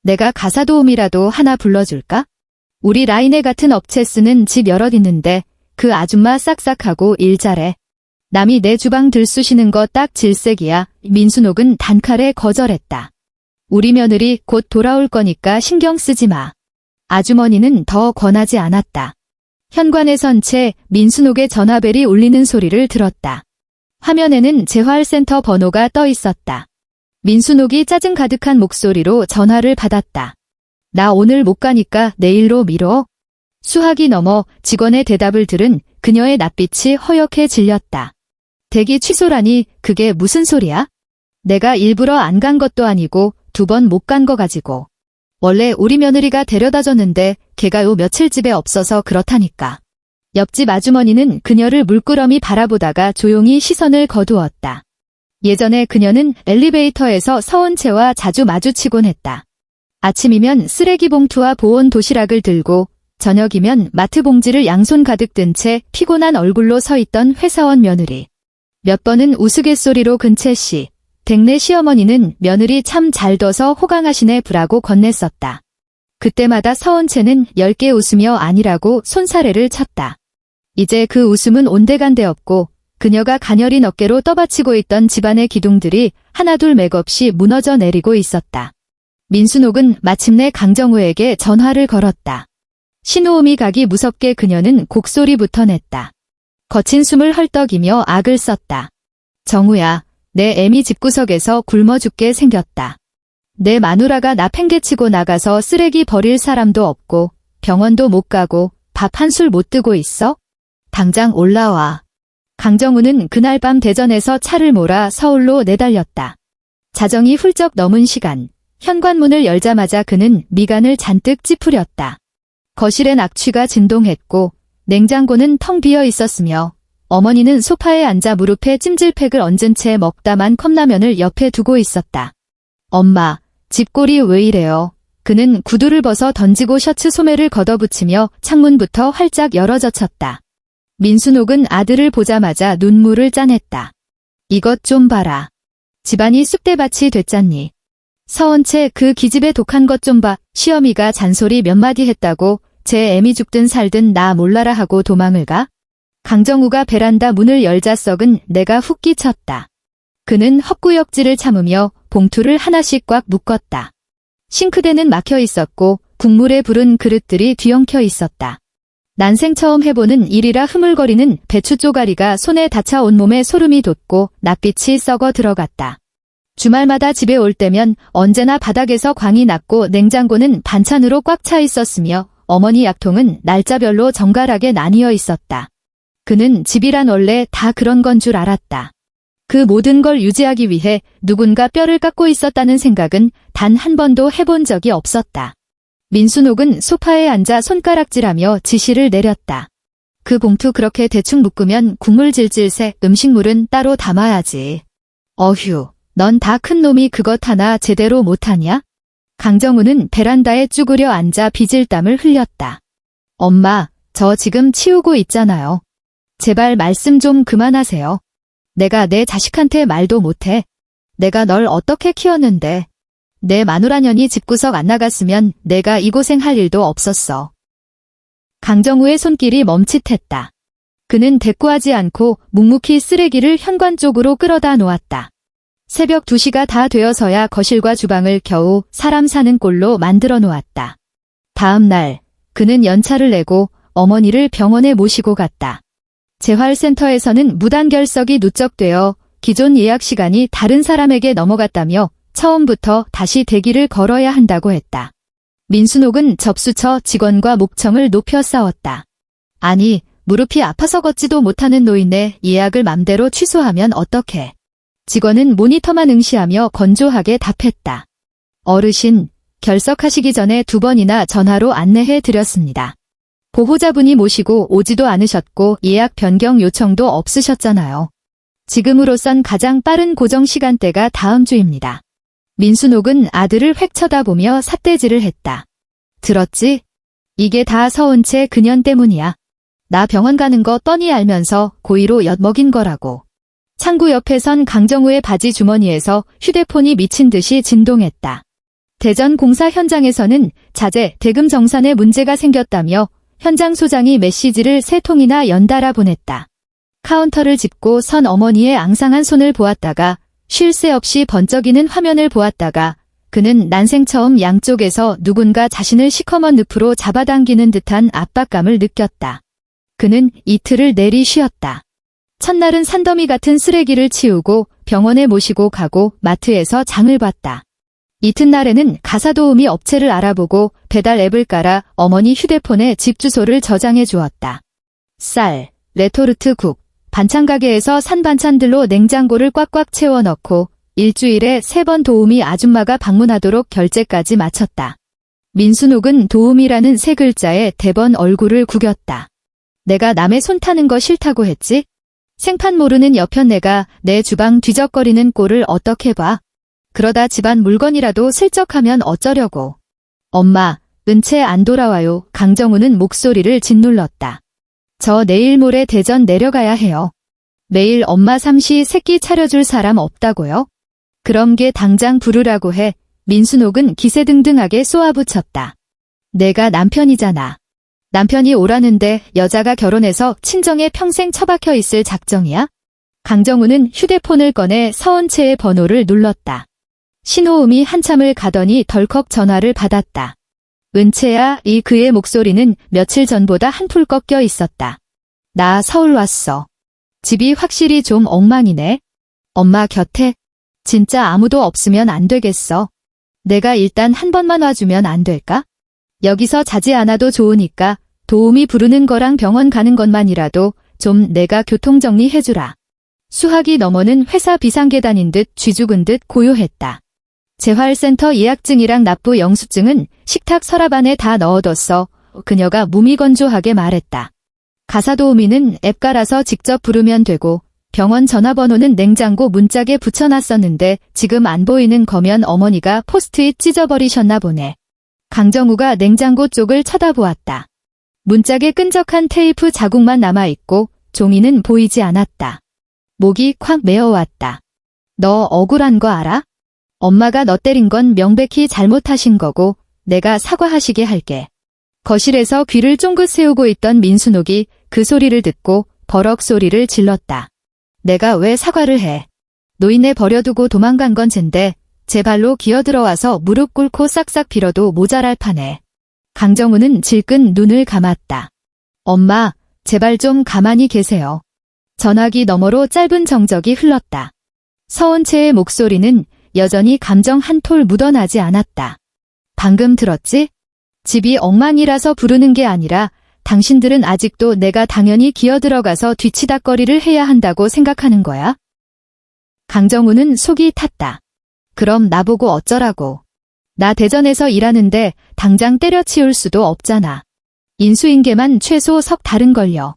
내가 가사도우미라도 하나 불러줄까? 우리 라인에 같은 업체 쓰는 집 여럿 있는데 그 아줌마 싹싹하고 일 잘해. 남이 내 주방 들쑤시는 거 딱 질색이야. 민순옥은 단칼에 거절했다. 우리 며느리 곧 돌아올 거니까 신경 쓰지 마. 아주머니는 더 권하지 않았다. 현관에 선 채 민순옥의 전화벨이 울리는 소리를 들었다. 화면에는 재활센터 번호가 떠 있었다. 민순옥이 짜증 가득한 목소리로 전화를 받았다. 나 오늘 못 가니까 내일로 미뤄. 수학이 넘어 직원의 대답을 들은 그녀의 낯빛이 허옇게 질렸다. 대기 취소라니 그게 무슨 소리야? 내가 일부러 안 간 것도 아니고 2번 못 간 거 가지고. 원래 우리 며느리가 데려다 줬는데 걔가 요 며칠 집에 없어서 그렇다니까. 옆집 아주머니는 그녀를 물끄러미 바라보다가 조용히 시선을 거두었다. 예전에 그녀는 엘리베이터에서 서은채와 자주 마주치곤 했다. 아침이면 쓰레기 봉투와 보온 도시락을 들고 저녁이면 마트 봉지를 양손 가득 든 채 피곤한 얼굴로 서 있던 회사원 며느리. 몇 번은 우스갯소리로 근채씨, 댁내 시어머니는 며느리 참 잘 둬서 호강하시네 부라고 건넸었다. 그때마다 서은채는 엷게 웃으며 아니라고 손사래를 쳤다. 이제 그 웃음은 온데간데 없고 그녀가 가녀린 어깨로 떠받치고 있던 집안의 기둥들이 하나둘 맥없이 무너져 내리고 있었다. 민순옥은 마침내 강정우에게 전화를 걸었다. 신호음이 가기 무섭게 그녀는 곡소리부터 냈다. 거친 숨을 헐떡이며 악을 썼다. 정우야, 내 애미 집구석에서 굶어 죽게 생겼다. 내 마누라가 나 팽개치고 나가서 쓰레기 버릴 사람도 없고 병원도 못 가고 밥 한 술 못 뜨고 있어? 당장 올라와. 강정우는 그날 밤 대전에서 차를 몰아 서울로 내달렸다. 자정이 훌쩍 넘은 시간, 현관문을 열자마자 그는 미간을 잔뜩 찌푸렸다. 거실엔 악취가 진동했고 냉장고는 텅 비어 있었으며 어머니는 소파에 앉아 무릎에 찜질팩을 얹은 채 먹다만 컵라면을 옆에 두고 있었다. 엄마, 집골이 왜 이래요? 그는 구두를 벗어 던지고 셔츠 소매를 걷어붙이며 창문부터 활짝 열어젖혔다. 민순옥은 아들을 보자마자 눈물을 짜냈다. 이것 좀 봐라. 집안이 쑥대밭이 됐잖니. 서원채 그 기집애 독한 것 좀 봐. 시어미가 잔소리 몇 마디 했다고 제 애미 죽든 살든 나 몰라라 하고 도망을 가? 강정우가 베란다 문을 열자 썩은 내가 훅 끼쳤다. 그는 헛구역질을 참으며 봉투를 하나씩 꽉 묶었다. 싱크대는 막혀 있었고 국물에 부른 그릇들이 뒤엉켜 있었다. 난생 처음 해보는 일이라 흐물거리는 배추 쪼가리가 손에 닿자 온몸에 소름이 돋고 낯빛이 썩어 들어갔다. 주말마다 집에 올 때면 언제나 바닥에서 광이 났고 냉장고는 반찬으로 꽉 차 있었으며 어머니 약통은 날짜별로 정갈하게 나뉘어 있었다. 그는 집이란 원래 다 그런 건 줄 알았다. 그 모든 걸 유지하기 위해 누군가 뼈를 깎고 있었다는 생각은 단 한 번도 해본 적이 없었다. 민순옥은 소파에 앉아 손가락질하며 지시를 내렸다. 그 봉투 그렇게 대충 묶으면 국물 질질 새. 음식물은 따로 담아야지. 어휴, 넌 다 큰 놈이 그것 하나 제대로 못하냐? 강정우는 베란다에 쭈그려 앉아 빚을땀을 흘렸다. 엄마, 저 지금 치우고 있잖아요. 제발 말씀 좀 그만하세요. 내가 내 자식한테 말도 못해. 내가 널 어떻게 키웠는데. 내 마누라년이 집구석 안 나갔으면 내가 이 고생할 일도 없었어. 강정우의 손길이 멈칫했다. 그는 대꾸하지 않고 묵묵히 쓰레기를 현관 쪽으로 끌어다 놓았다. 새벽 2시가 다 되어서야 거실과 주방을 겨우 사람 사는 꼴로 만들어 놓았다. 다음 날 그는 연차를 내고 어머니를 병원에 모시고 갔다. 재활센터에서는 무단결석이 누적되어 기존 예약 시간이 다른 사람에게 넘어갔다며 처음부터 다시 대기를 걸어야 한다고 했다. 민순옥은 접수처 직원과 목청을 높여 싸웠다. 아니, 무릎이 아파서 걷지도 못하는 노인네 예약을 맘대로 취소하면 어떡해. 직원은 모니터만 응시하며 건조하게 답했다. 어르신, 결석하시기 전에 2번이나 전화로 안내해 드렸습니다. 보호자분이 모시고 오지도 않으셨고 예약 변경 요청도 없으셨잖아요. 지금으로선 가장 빠른 고정 시간대가 다음 주입니다. 민순옥은 아들을 획 쳐다보며 삿대질을 했다. 들었지? 이게 다 서은채 그년 때문이야. 나 병원 가는 거 뻔히 알면서 고의로 엿먹인 거라고. 창구 옆에 선 강정우의 바지 주머니에서 휴대폰이 미친 듯이 진동했다. 대전 공사 현장에서는 자재, 대금 정산에 문제가 생겼다며 현장 소장이 메시지를 3통이나 연달아 보냈다. 카운터를 짚고 선 어머니의 앙상한 손을 보았다가 쉴 새 없이 번쩍이는 화면을 보았다가 그는 난생 처음 양쪽에서 누군가 자신을 시커먼 늪으로 잡아당기는 듯한 압박감을 느꼈다. 그는 이틀을 내리 쉬었다. 첫날은 산더미 같은 쓰레기를 치우고 병원에 모시고 가고 마트에서 장을 봤다. 이튿날에는 가사도우미 업체를 알아보고 배달 앱을 깔아 어머니 휴대폰에 집 주소를 저장해 주었다. 쌀, 레토르트 국, 반찬 가게에서 산 반찬들로 냉장고를 꽉꽉 채워 넣고 일주일에 3번 도우미 아줌마가 방문하도록 결제까지 마쳤다. 민순옥은 도우미라는 3글자에 대번 얼굴을 구겼다. 내가 남의 손 타는 거 싫다고 했지? 생판 모르는 여편네가 내 주방 뒤적거리는 꼴을 어떻게 봐? 그러다 집안 물건이라도 슬쩍하면 어쩌려고. 엄마, 은채 안 돌아와요. 강정우는 목소리를 짓눌렀다. 저 내일 모레 대전 내려가야 해요. 매일 엄마 삼시 새끼 차려줄 사람 없다고요? 그럼 걔 당장 부르라고 해. 민순옥은 기세등등하게 쏘아붙였다. 내가 남편이잖아. 남편이 오라는데 여자가 결혼해서 친정에 평생 처박혀 있을 작정이야? 강정우는 휴대폰을 꺼내 서은채의 번호를 눌렀다. 신호음이 한참을 가더니 덜컥 전화를 받았다. 은채야, 이 그의 목소리는 며칠 전보다 한풀 꺾여 있었다. 나 서울 왔어. 집이 확실히 좀 엉망이네. 엄마 곁에? 진짜 아무도 없으면 안 되겠어. 내가 일단 한 번만 와주면 안 될까? 여기서 자지 않아도 좋으니까 도우미 부르는 거랑 병원 가는 것만이라도 좀 내가 교통정리해주라. 수학이 넘어는 회사 비상계단인 듯 쥐죽은 듯 고요했다. 재활센터 예약증이랑 납부 영수증은 식탁 서랍 안에 다 넣어뒀어. 그녀가 무미건조하게 말했다. 가사도우미는 앱 깔아서 직접 부르면 되고 병원 전화번호는 냉장고 문짝에 붙여놨었는데 지금 안 보이는 거면 어머니가 포스트잇 찢어버리셨나 보네. 강정우가 냉장고 쪽을 쳐다보았다. 문짝에 끈적한 테이프 자국만 남아있고 종이는 보이지 않았다. 목이 콱 메어왔다. 너 억울한 거 알아? 엄마가 너 때린 건 명백히 잘못하신 거고 내가 사과하시게 할게. 거실에서 귀를 쫑긋 세우고 있던 민순옥이 그 소리를 듣고 버럭 소리를 질렀다. 내가 왜 사과를 해? 노인네 버려두고 도망간 건 쟨데 제 발로 기어들어와서 무릎 꿇고 싹싹 빌어도 모자랄 판에. 강정우는 질끈 눈을 감았다. 엄마, 제발 좀 가만히 계세요. 전화기 너머로 짧은 정적이 흘렀다. 서원채의 목소리는 여전히 감정 한 톨 묻어나지 않았다. 방금 들었지? 집이 엉망이라서 부르는 게 아니라 당신들은 아직도 내가 당연히 기어들어가서 뒤치다꺼리를 해야 한다고 생각하는 거야? 강정우는 속이 탔다. 그럼 나보고 어쩌라고. 나 대전에서 일하는데 당장 때려치울 수도 없잖아. 인수인계만 최소 석 달은걸요.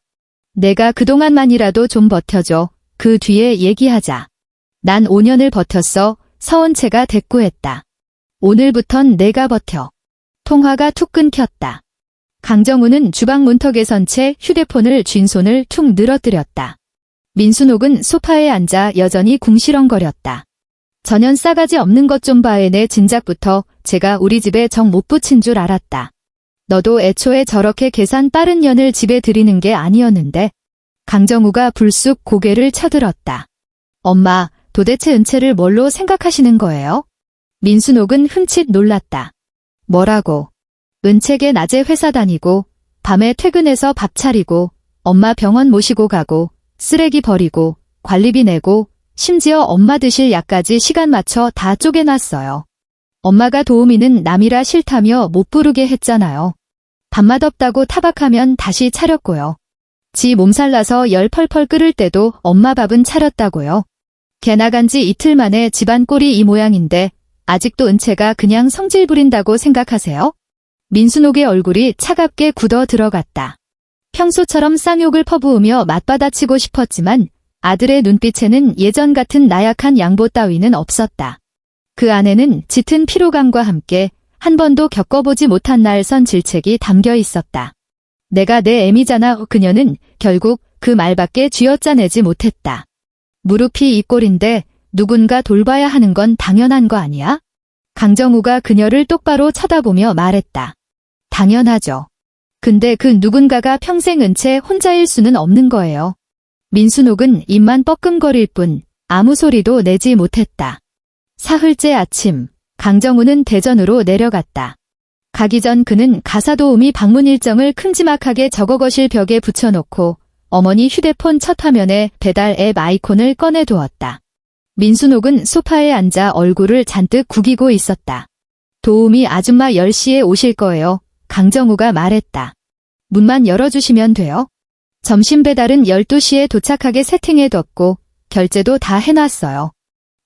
내가 그동안만이라도 좀 버텨줘. 그 뒤에 얘기하자. 난 5년을 버텼어. 서원채가 대꾸했다. 오늘부턴 내가 버텨. 통화가 툭 끊겼다. 강정우는 주방 문턱에 선 채 휴대폰을 쥔 손을 툭 늘어뜨렸다. 민순옥은 소파에 앉아 여전히 궁시렁거렸다. 전혀 싸가지 없는 것 좀 봐에 내 진작부터 제가 우리 집에 정 못 붙인 줄 알았다. 너도 애초에 저렇게 계산 빠른 년을 집에 들이는 게 아니었는데. 강정우가 불쑥 고개를 쳐들었다. 엄마, 도대체 은채를 뭘로 생각하시는 거예요? 민순옥은 흠칫 놀랐다. 뭐라고? 은채게 낮에 회사 다니고 밤에 퇴근해서 밥 차리고 엄마 병원 모시고 가고 쓰레기 버리고 관리비 내고 심지어 엄마 드실 약까지 시간 맞춰 다 쪼개놨어요. 엄마가 도우미는 남이라 싫다며 못 부르게 했잖아요. 밥맛 없다고 타박하면 다시 차렸고요. 지 몸살나서 열 펄펄 끓을 때도 엄마 밥은 차렸다고요. 개 나간 지 이틀 만에 집안 꼴이 이 모양인데 아직도 은채가 그냥 성질 부린다고 생각하세요? 민순옥의 얼굴이 차갑게 굳어 들어갔다. 평소처럼 쌍욕을 퍼부으며 맞받아치고 싶었지만 아들의 눈빛에는 예전 같은 나약한 양보 따위는 없었다. 그 안에는 짙은 피로감과 함께 한 번도 겪어보지 못한 날 선 질책이 담겨 있었다. 내가 내 애미잖아. 그녀는 결국 그 말밖에 쥐어짜내지 못했다. 무릎이 이 꼴인데 누군가 돌봐야 하는 건 당연한 거 아니야? 강정우가 그녀를 똑바로 쳐다보며 말했다. 당연하죠. 근데 그 누군가가 평생 은채 혼자일 수는 없는 거예요. 민순옥은 입만 뻐끔거릴 뿐 아무 소리도 내지 못했다. 사흘째 아침, 강정우는 대전으로 내려갔다. 가기 전 그는 가사도우미 방문 일정을 큼지막하게 적어 거실 벽에 붙여놓고 어머니 휴대폰 첫 화면에 배달 앱 아이콘을 꺼내두었다. 민순옥은 소파에 앉아 얼굴을 잔뜩 구기고 있었다. 도우미 아줌마 10시에 오실 거예요. 강정우가 말했다. 문만 열어주시면 돼요. 점심 배달은 12시에 도착하게 세팅해뒀고 결제도 다 해놨어요.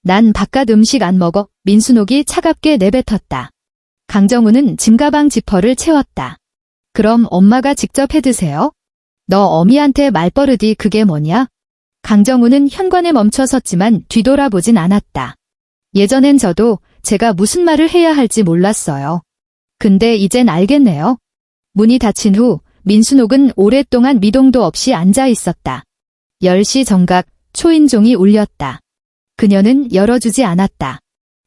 난 바깥 음식 안 먹어. 민순옥이 차갑게 내뱉었다. 강정우는 짐가방 지퍼를 채웠다. 그럼 엄마가 직접 해드세요? 너 어미한테 말버릇이 그게 뭐냐? 강정우는 현관에 멈춰 섰지만 뒤돌아보진 않았다. 예전엔 저도 제가 무슨 말을 해야 할지 몰랐어요. 근데 이젠 알겠네요. 문이 닫힌 후 민순옥은 오랫동안 미동도 없이 앉아 있었다. 10시 정각 초인종이 울렸다. 그녀는 열어주지 않았다.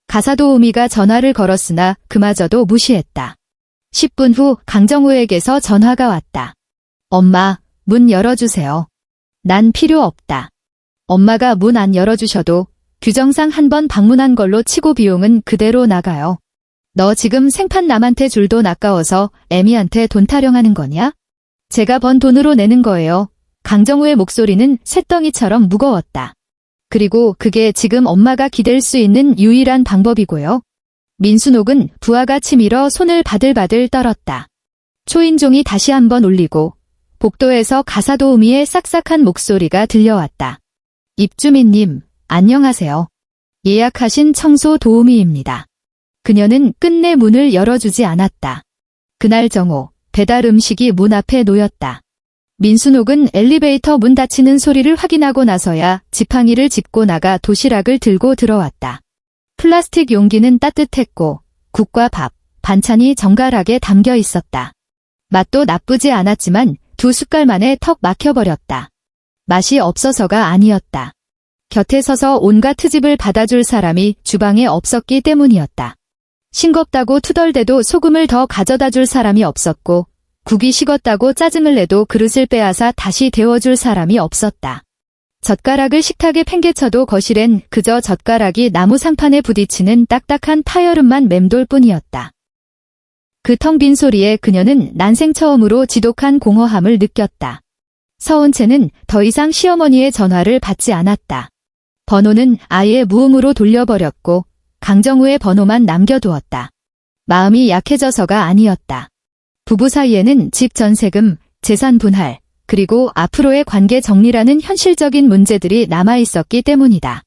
가사도우미가 전화를 걸었으나 그마저도 무시했다. 10분 후 강정우에게서 전화가 왔다. 엄마, 문 열어주세요. 난 필요 없다. 엄마가 문 안 열어주셔도 규정상 한 번 방문한 걸로 치고 비용은 그대로 나가요. 너 지금 생판 남한테 줄 돈 아까워서 애미한테 돈 타령하는 거냐? 제가 번 돈으로 내는 거예요. 강정우의 목소리는 쇳덩이처럼 무거웠다. 그리고 그게 지금 엄마가 기댈 수 있는 유일한 방법이고요. 민순옥은 부하가 치밀어 손을 바들바들 떨었다. 초인종이 다시 한번 울리고 복도에서 가사도우미의 싹싹한 목소리가 들려왔다. 입주민님, 안녕하세요. 예약하신 청소 도우미입니다. 그녀는 끝내 문을 열어주지 않았다. 그날 정오, 배달 음식이 문 앞에 놓였다. 민순옥은 엘리베이터 문 닫히는 소리를 확인하고 나서야 지팡이를 짚고 나가 도시락을 들고 들어왔다. 플라스틱 용기는 따뜻했고 국과 밥, 반찬이 정갈하게 담겨 있었다. 맛도 나쁘지 않았지만 2 숟갈 만에 턱 막혀버렸다. 맛이 없어서가 아니었다. 곁에 서서 온갖 트집을 받아줄 사람이 주방에 없었기 때문이었다. 싱겁다고 투덜대도 소금을 더 가져다 줄 사람이 없었고, 국이 식었다고 짜증을 내도 그릇을 빼앗아 다시 데워줄 사람이 없었다. 젓가락을 식탁에 팽개쳐도 거실엔 그저 젓가락이 나무 상판에 부딪히는 딱딱한 파여름만 맴돌 뿐이었다. 그 텅 빈 소리에 그녀는 난생 처음으로 지독한 공허함을 느꼈다. 서은채는 더 이상 시어머니의 전화를 받지 않았다. 번호는 아예 무음으로 돌려버렸고 강정우의 번호만 남겨두었다. 마음이 약해져서가 아니었다. 부부 사이에는 집 전세금, 재산 분할, 그리고 앞으로의 관계 정리라는 현실적인 문제들이 남아있었기 때문이다.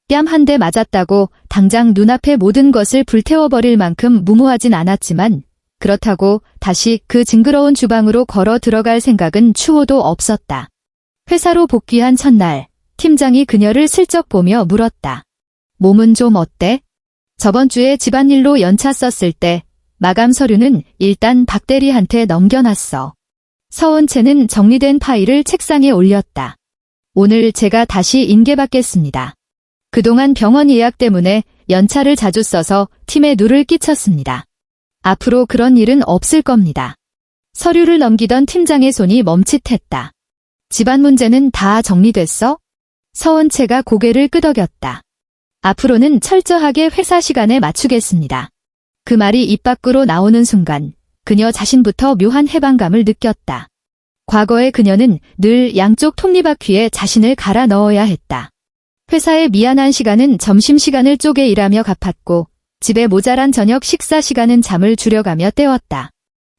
뺨 한 대 맞았다고 당장 눈앞의 모든 것을 불태워버릴 만큼 무모하진 않았지만 그렇다고 다시 그 징그러운 주방으로 걸어 들어갈 생각은 추호도 없었다. 회사로 복귀한 첫날, 팀장이 그녀를 슬쩍 보며 물었다. 몸은 좀 어때? 저번 주에 집안일로 연차 썼을 때 마감 서류는 일단 박 대리한테 넘겨놨어. 서은채는 정리된 파일을 책상에 올렸다. 오늘 제가 다시 인계받겠습니다. 그동안 병원 예약 때문에 연차를 자주 써서 팀에 누를 끼쳤습니다. 앞으로 그런 일은 없을 겁니다. 서류를 넘기던 팀장의 손이 멈칫했다. 집안 문제는 다 정리됐어? 서은채가 고개를 끄덕였다. 앞으로는 철저하게 회사 시간에 맞추겠습니다. 그 말이 입 밖으로 나오는 순간 그녀 자신부터 묘한 해방감을 느꼈다. 과거에 그녀는 늘 양쪽 톱니바퀴에 자신을 갈아 넣어야 했다. 회사에 미안한 시간은 점심시간을 쪼개 일하며 갚았고 집에 모자란 저녁 식사 시간은 잠을 줄여가며 때웠다.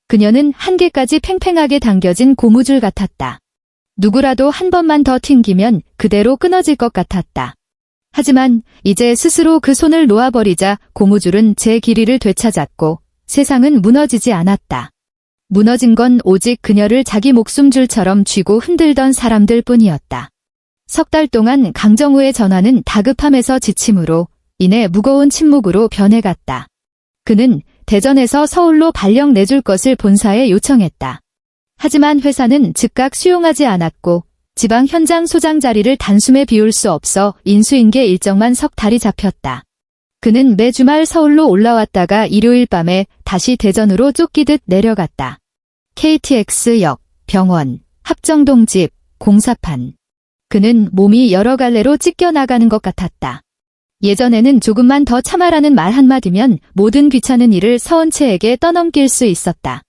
그녀는 한계까지 팽팽하게 당겨진 고무줄 같았다. 누구라도 한 번만 더 튕기면 그대로 끊어질 것 같았다. 하지만 이제 스스로 그 손을 놓아버리자 고무줄은 제 길이를 되찾았고 세상은 무너지지 않았다. 무너진 건 오직 그녀를 자기 목숨줄처럼 쥐고 흔들던 사람들 뿐이었다. 석 달 동안 강정우의 전화는 다급함에서 지침으로 인해 무거운 침묵으로 변해갔다. 그는 대전에서 서울로 발령 내줄 것을 본사에 요청했다. 하지만 회사는 즉각 수용하지 않았고 지방 현장 소장 자리를 단숨에 비울 수 없어 인수인계 일정만 석 달이 잡혔다. 그는 매 주말 서울로 올라왔다가 일요일 밤에 다시 대전으로 쫓기듯 내려갔다. KTX역, 병원, 합정동 집, 공사판. 그는 몸이 여러 갈래로 찢겨나가는 것 같았다. 예전에는 조금만 더 참아라는 말 한마디면 모든 귀찮은 일을 서은채에게 떠넘길 수 있었다.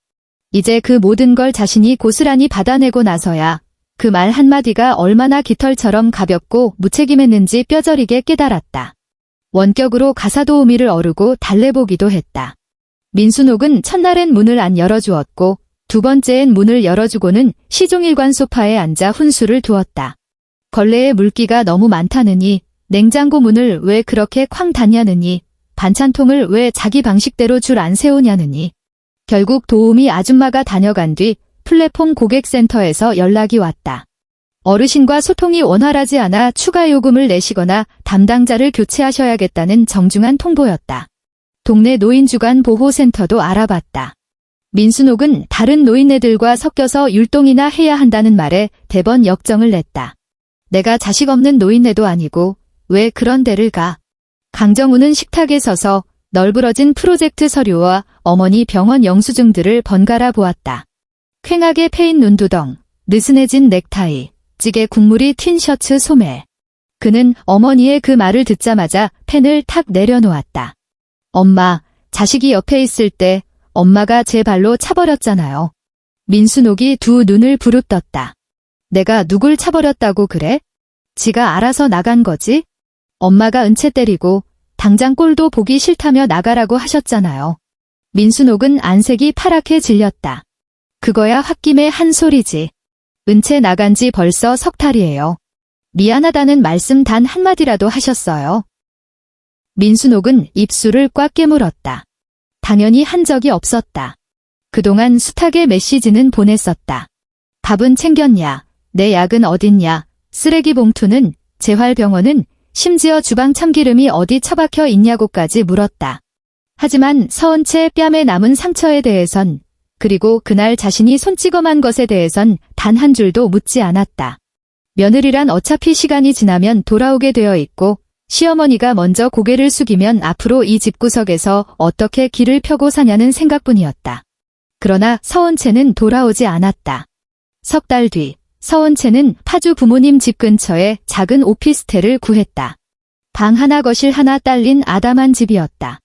이제 그 모든 걸 자신이 고스란히 받아내고 나서야 그 말 한마디가 얼마나 깃털처럼 가볍고 무책임했는지 뼈저리게 깨달았다. 원격으로 가사도우미를 어르고 달래보기도 했다. 민순옥은 첫날엔 문을 안 열어주었고 두 번째엔 문을 열어주고는 시종일관 소파에 앉아 훈수를 두었다. 걸레에 물기가 너무 많다느니 냉장고 문을 왜 그렇게 쾅 닫냐느니 반찬통을 왜 자기 방식대로 줄 안 세우냐느니 결국 도우미 아줌마가 다녀간 뒤 플랫폼 고객센터에서 연락이 왔다. 어르신과 소통이 원활하지 않아 추가 요금을 내시거나 담당자를 교체하셔야겠다는 정중한 통보였다. 동네 노인주간 보호센터도 알아봤다. 민순옥은 다른 노인네들과 섞여서 율동이나 해야 한다는 말에 대번 역정을 냈다. 내가 자식 없는 노인네도 아니고 왜 그런 데를 가. 강정우는 식탁에 서서 널브러진 프로젝트 서류와 어머니 병원 영수증들을 번갈아 보았다. 퀭하게 패인 눈두덩, 느슨해진 넥타이, 찌개 국물이 튄 셔츠 소매. 그는 어머니의 그 말을 듣자마자 펜을 탁 내려놓았다. 엄마, 자식이 옆에 있을 때 엄마가 제 발로 차버렸잖아요. 민순옥이 두 눈을 부릅떴다. 내가 누굴 차버렸다고 그래? 지가 알아서 나간 거지? 엄마가 은채 때리고 당장 꼴도 보기 싫다며 나가라고 하셨잖아요. 민순옥은 안색이 파랗게 질렸다. 그거야 홧김에 한 소리지. 은채 나간 지 벌써 석 달이에요. 미안하다는 말씀 단 한마디라도 하셨어요. 민순옥은 입술을 꽉 깨물었다. 당연히 한 적이 없었다. 그동안 숱하게 메시지는 보냈었다. 밥은 챙겼냐? 내 약은 어딨냐? 쓰레기 봉투는? 재활병원은? 심지어 주방 참기름이 어디 처박혀 있냐고까지 물었다. 하지만 서은채 뺨에 남은 상처에 대해선 그리고 그날 자신이 손찌검한 것에 대해선 단 한 줄도 묻지 않았다. 며느리란 어차피 시간이 지나면 돌아오게 되어 있고 시어머니가 먼저 고개를 숙이면 앞으로 이 집구석에서 어떻게 길을 펴고 사냐는 생각뿐이었다. 그러나 서원채는 돌아오지 않았다. 석 달 뒤 서원채는 파주 부모님 집 근처에 작은 오피스텔을 구했다. 방 하나 거실 하나 딸린 아담한 집이었다.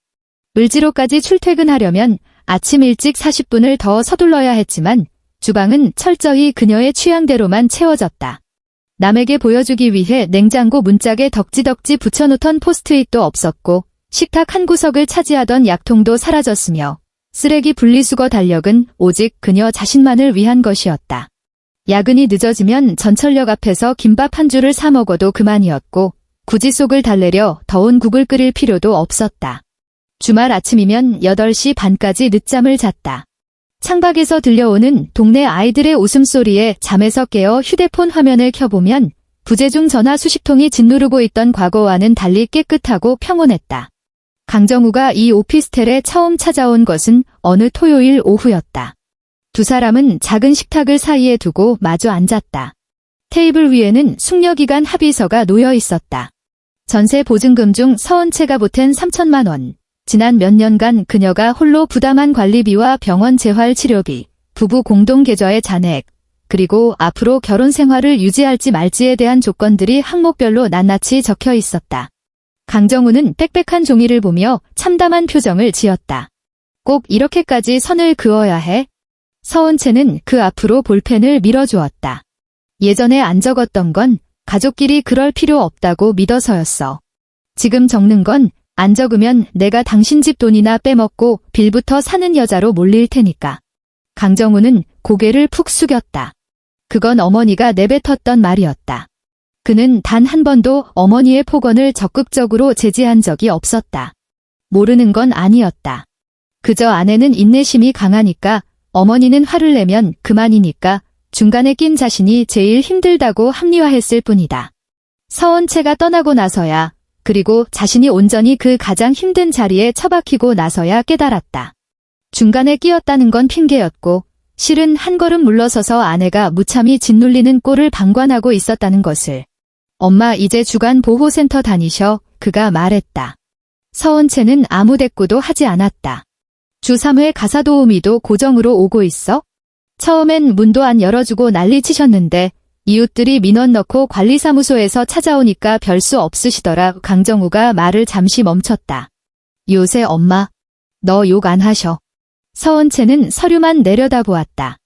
을지로까지 출퇴근하려면 아침 일찍 40분을 더 서둘러야 했지만 주방은 철저히 그녀의 취향대로만 채워졌다. 남에게 보여주기 위해 냉장고 문짝에 덕지덕지 붙여놓던 포스트잇도 없었고 식탁 한 구석을 차지하던 약통도 사라졌으며 쓰레기 분리수거 달력은 오직 그녀 자신만을 위한 것이었다. 야근이 늦어지면 전철역 앞에서 김밥 한 줄을 사 먹어도 그만이었고 굳이 속을 달래려 더운 국을 끓일 필요도 없었다. 주말 아침이면 8시 반까지 늦잠을 잤다. 창밖에서 들려오는 동네 아이들의 웃음소리에 잠에서 깨어 휴대폰 화면을 켜보면 부재중 전화 수십 통이 짓누르고 있던 과거와는 달리 깨끗하고 평온했다. 강정우가 이 오피스텔에 처음 찾아온 것은 어느 토요일 오후였다. 두 사람은 작은 식탁을 사이에 두고 마주 앉았다. 테이블 위에는 숙려기간 합의서가 놓여 있었다. 전세 보증금 중 서원채가 보탠 3천만 원. 지난 몇 년간 그녀가 홀로 부담한 관리비와 병원 재활 치료비, 부부 공동 계좌의 잔액, 그리고 앞으로 결혼 생활을 유지할지 말지에 대한 조건들이 항목별로 낱낱이 적혀 있었다. 강정우는 빽빽한 종이를 보며 참담한 표정을 지었다. 꼭 이렇게까지 선을 그어야 해? 서원채는 그 앞으로 볼펜을 밀어주었다. 예전에 안 적었던 건 가족끼리 그럴 필요 없다고 믿어서였어. 지금 적는 건 안 적으면 내가 당신 집 돈이나 빼먹고 빌부터 사는 여자로 몰릴 테니까. 강정우는 고개를 푹 숙였다. 그건 어머니가 내뱉었던 말이었다. 그는 단 한 번도 어머니의 폭언을 적극적으로 제지한 적이 없었다. 모르는 건 아니었다. 그저 아내는 인내심이 강하니까 어머니는 화를 내면 그만이니까 중간에 낀 자신이 제일 힘들다고 합리화했을 뿐이다. 서원채가 떠나고 나서야 그리고 자신이 온전히 그 가장 힘든 자리에 처박히고 나서야 깨달았다. 중간에 끼었다는 건 핑계였고 실은 한 걸음 물러서서 아내가 무참히 짓눌리는 꼴을 방관하고 있었다는 것을. 엄마 이제 주간 보호센터 다니셔 그가 말했다. 서원채는 아무 대꾸도 하지 않았다. 주 3회 가사 도우미도 고정으로 오고 있어? 처음엔 문도 안 열어주고 난리치셨는데 이웃들이 민원 넣고 관리사무소에서 찾아오니까 별 수 없으시더라. 강정우가 말을 잠시 멈췄다. 요새 엄마, 너 욕 안 하셔. 서원채는 서류만 내려다보았다.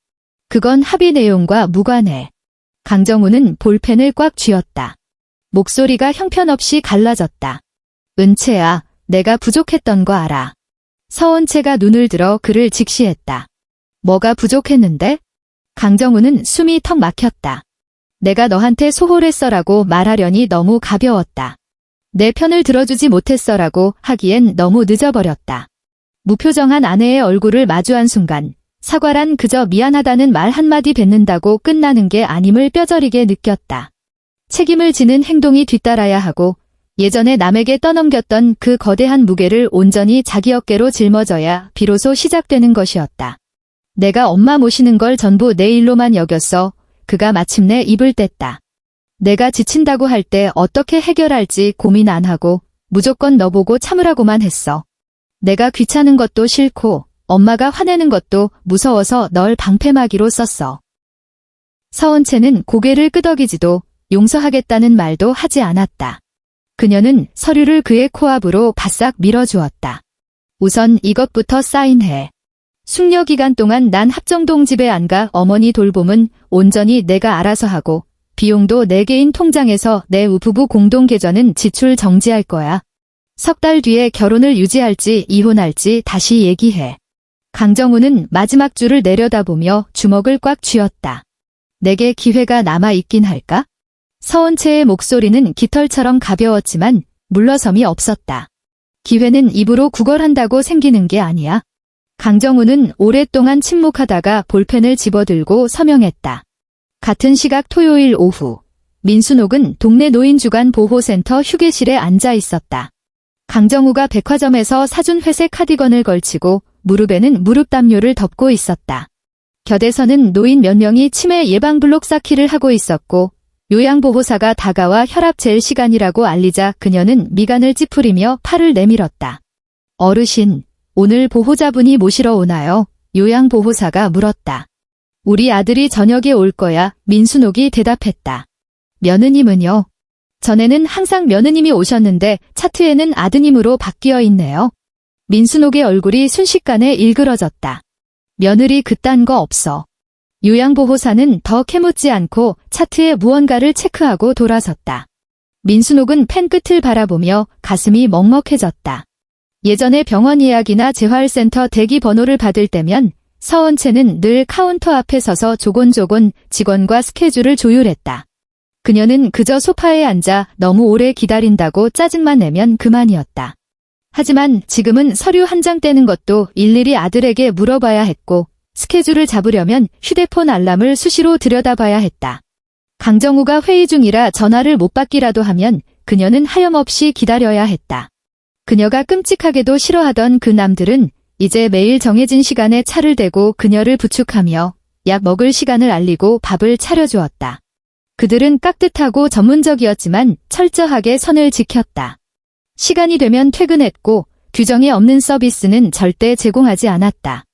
그건 합의 내용과 무관해. 강정우는 볼펜을 꽉 쥐었다. 목소리가 형편없이 갈라졌다. 은채야, 내가 부족했던 거 알아. 서원채가 눈을 들어 그를 직시했다. 뭐가 부족했는데? 강정우는 숨이 턱 막혔다. 내가 너한테 소홀했어라고 말하려니 너무 가벼웠다. 내 편을 들어주지 못했어라고 하기엔 너무 늦어버렸다. 무표정한 아내의 얼굴을 마주한 순간 사과란 그저 미안하다는 말 한마디 뱉는다고 끝나는 게 아님을 뼈저리게 느꼈다. 책임을 지는 행동이 뒤따라야 하고 예전에 남에게 떠넘겼던 그 거대한 무게를 온전히 자기 어깨로 짊어져야 비로소 시작되는 것이었다. 내가 엄마 모시는 걸 전부 내 일로만 여겼어. 그가 마침내 입을 뗐다. 내가 지친다고 할 때 어떻게 해결할지 고민 안 하고 무조건 너 보고 참으라고만 했어. 내가 귀찮은 것도 싫고 엄마가 화내는 것도 무서워서 널 방패막이로 썼어. 서원채는 고개를 끄덕이지도 용서하겠다는 말도 하지 않았다. 그녀는 서류를 그의 코앞으로 바싹 밀어주었다. 우선 이것부터 사인해. 숙려 기간 동안 난 합정동 집에 안 가. 어머니 돌봄은 온전히 내가 알아서 하고 비용도 내 개인 통장에서 내 부부 공동 계좌는 지출 정지할 거야. 석 달 뒤에 결혼을 유지할지 이혼할지 다시 얘기해. 강정우는 마지막 줄을 내려다보며 주먹을 꽉 쥐었다. 내게 기회가 남아있긴 할까? 서원채의 목소리는 깃털처럼 가벼웠지만 물러섬이 없었다. 기회는 입으로 구걸한다고 생기는 게 아니야. 강정우는 오랫동안 침묵하다가 볼펜을 집어들고 서명했다. 같은 시각 토요일 오후, 민순옥은 동네 노인주간 보호센터 휴게실에 앉아 있었다. 강정우가 백화점에서 사준 회색 카디건을 걸치고 무릎에는 무릎 담요를 덮고 있었다. 곁에서는 노인 몇 명이 치매 예방 블록 쌓기를 하고 있었고 요양보호사가 다가와 혈압 잴 시간이라고 알리자 그녀는 미간을 찌푸리며 팔을 내밀었다. 어르신, 오늘 보호자분이 모시러 오나요? 요양보호사가 물었다. 우리 아들이 저녁에 올 거야, 민순옥이 대답했다. 며느님은요? 전에는 항상 며느님이 오셨는데 차트에는 아드님으로 바뀌어 있네요. 민순옥의 얼굴이 순식간에 일그러졌다. 며느리 그딴 거 없어. 요양보호사는 더 캐묻지 않고 차트에 무언가를 체크하고 돌아섰다. 민순옥은 펜 끝을 바라보며 가슴이 먹먹해졌다. 예전에 병원 예약이나 재활센터 대기 번호를 받을 때면 서원채는 늘 카운터 앞에 서서 조곤조곤 직원과 스케줄을 조율했다. 그녀는 그저 소파에 앉아 너무 오래 기다린다고 짜증만 내면 그만이었다. 하지만 지금은 서류 한 장 떼는 것도 일일이 아들에게 물어봐야 했고 스케줄을 잡으려면 휴대폰 알람을 수시로 들여다봐야 했다. 강정우가 회의 중이라 전화를 못 받기라도 하면 그녀는 하염없이 기다려야 했다. 그녀가 끔찍하게도 싫어하던 그 남들은 이제 매일 정해진 시간에 차를 대고 그녀를 부축하며 약 먹을 시간을 알리고 밥을 차려주었다. 그들은 깍듯하고 전문적이었지만 철저하게 선을 지켰다. 시간이 되면 퇴근했고 규정에 없는 서비스는 절대 제공하지 않았다.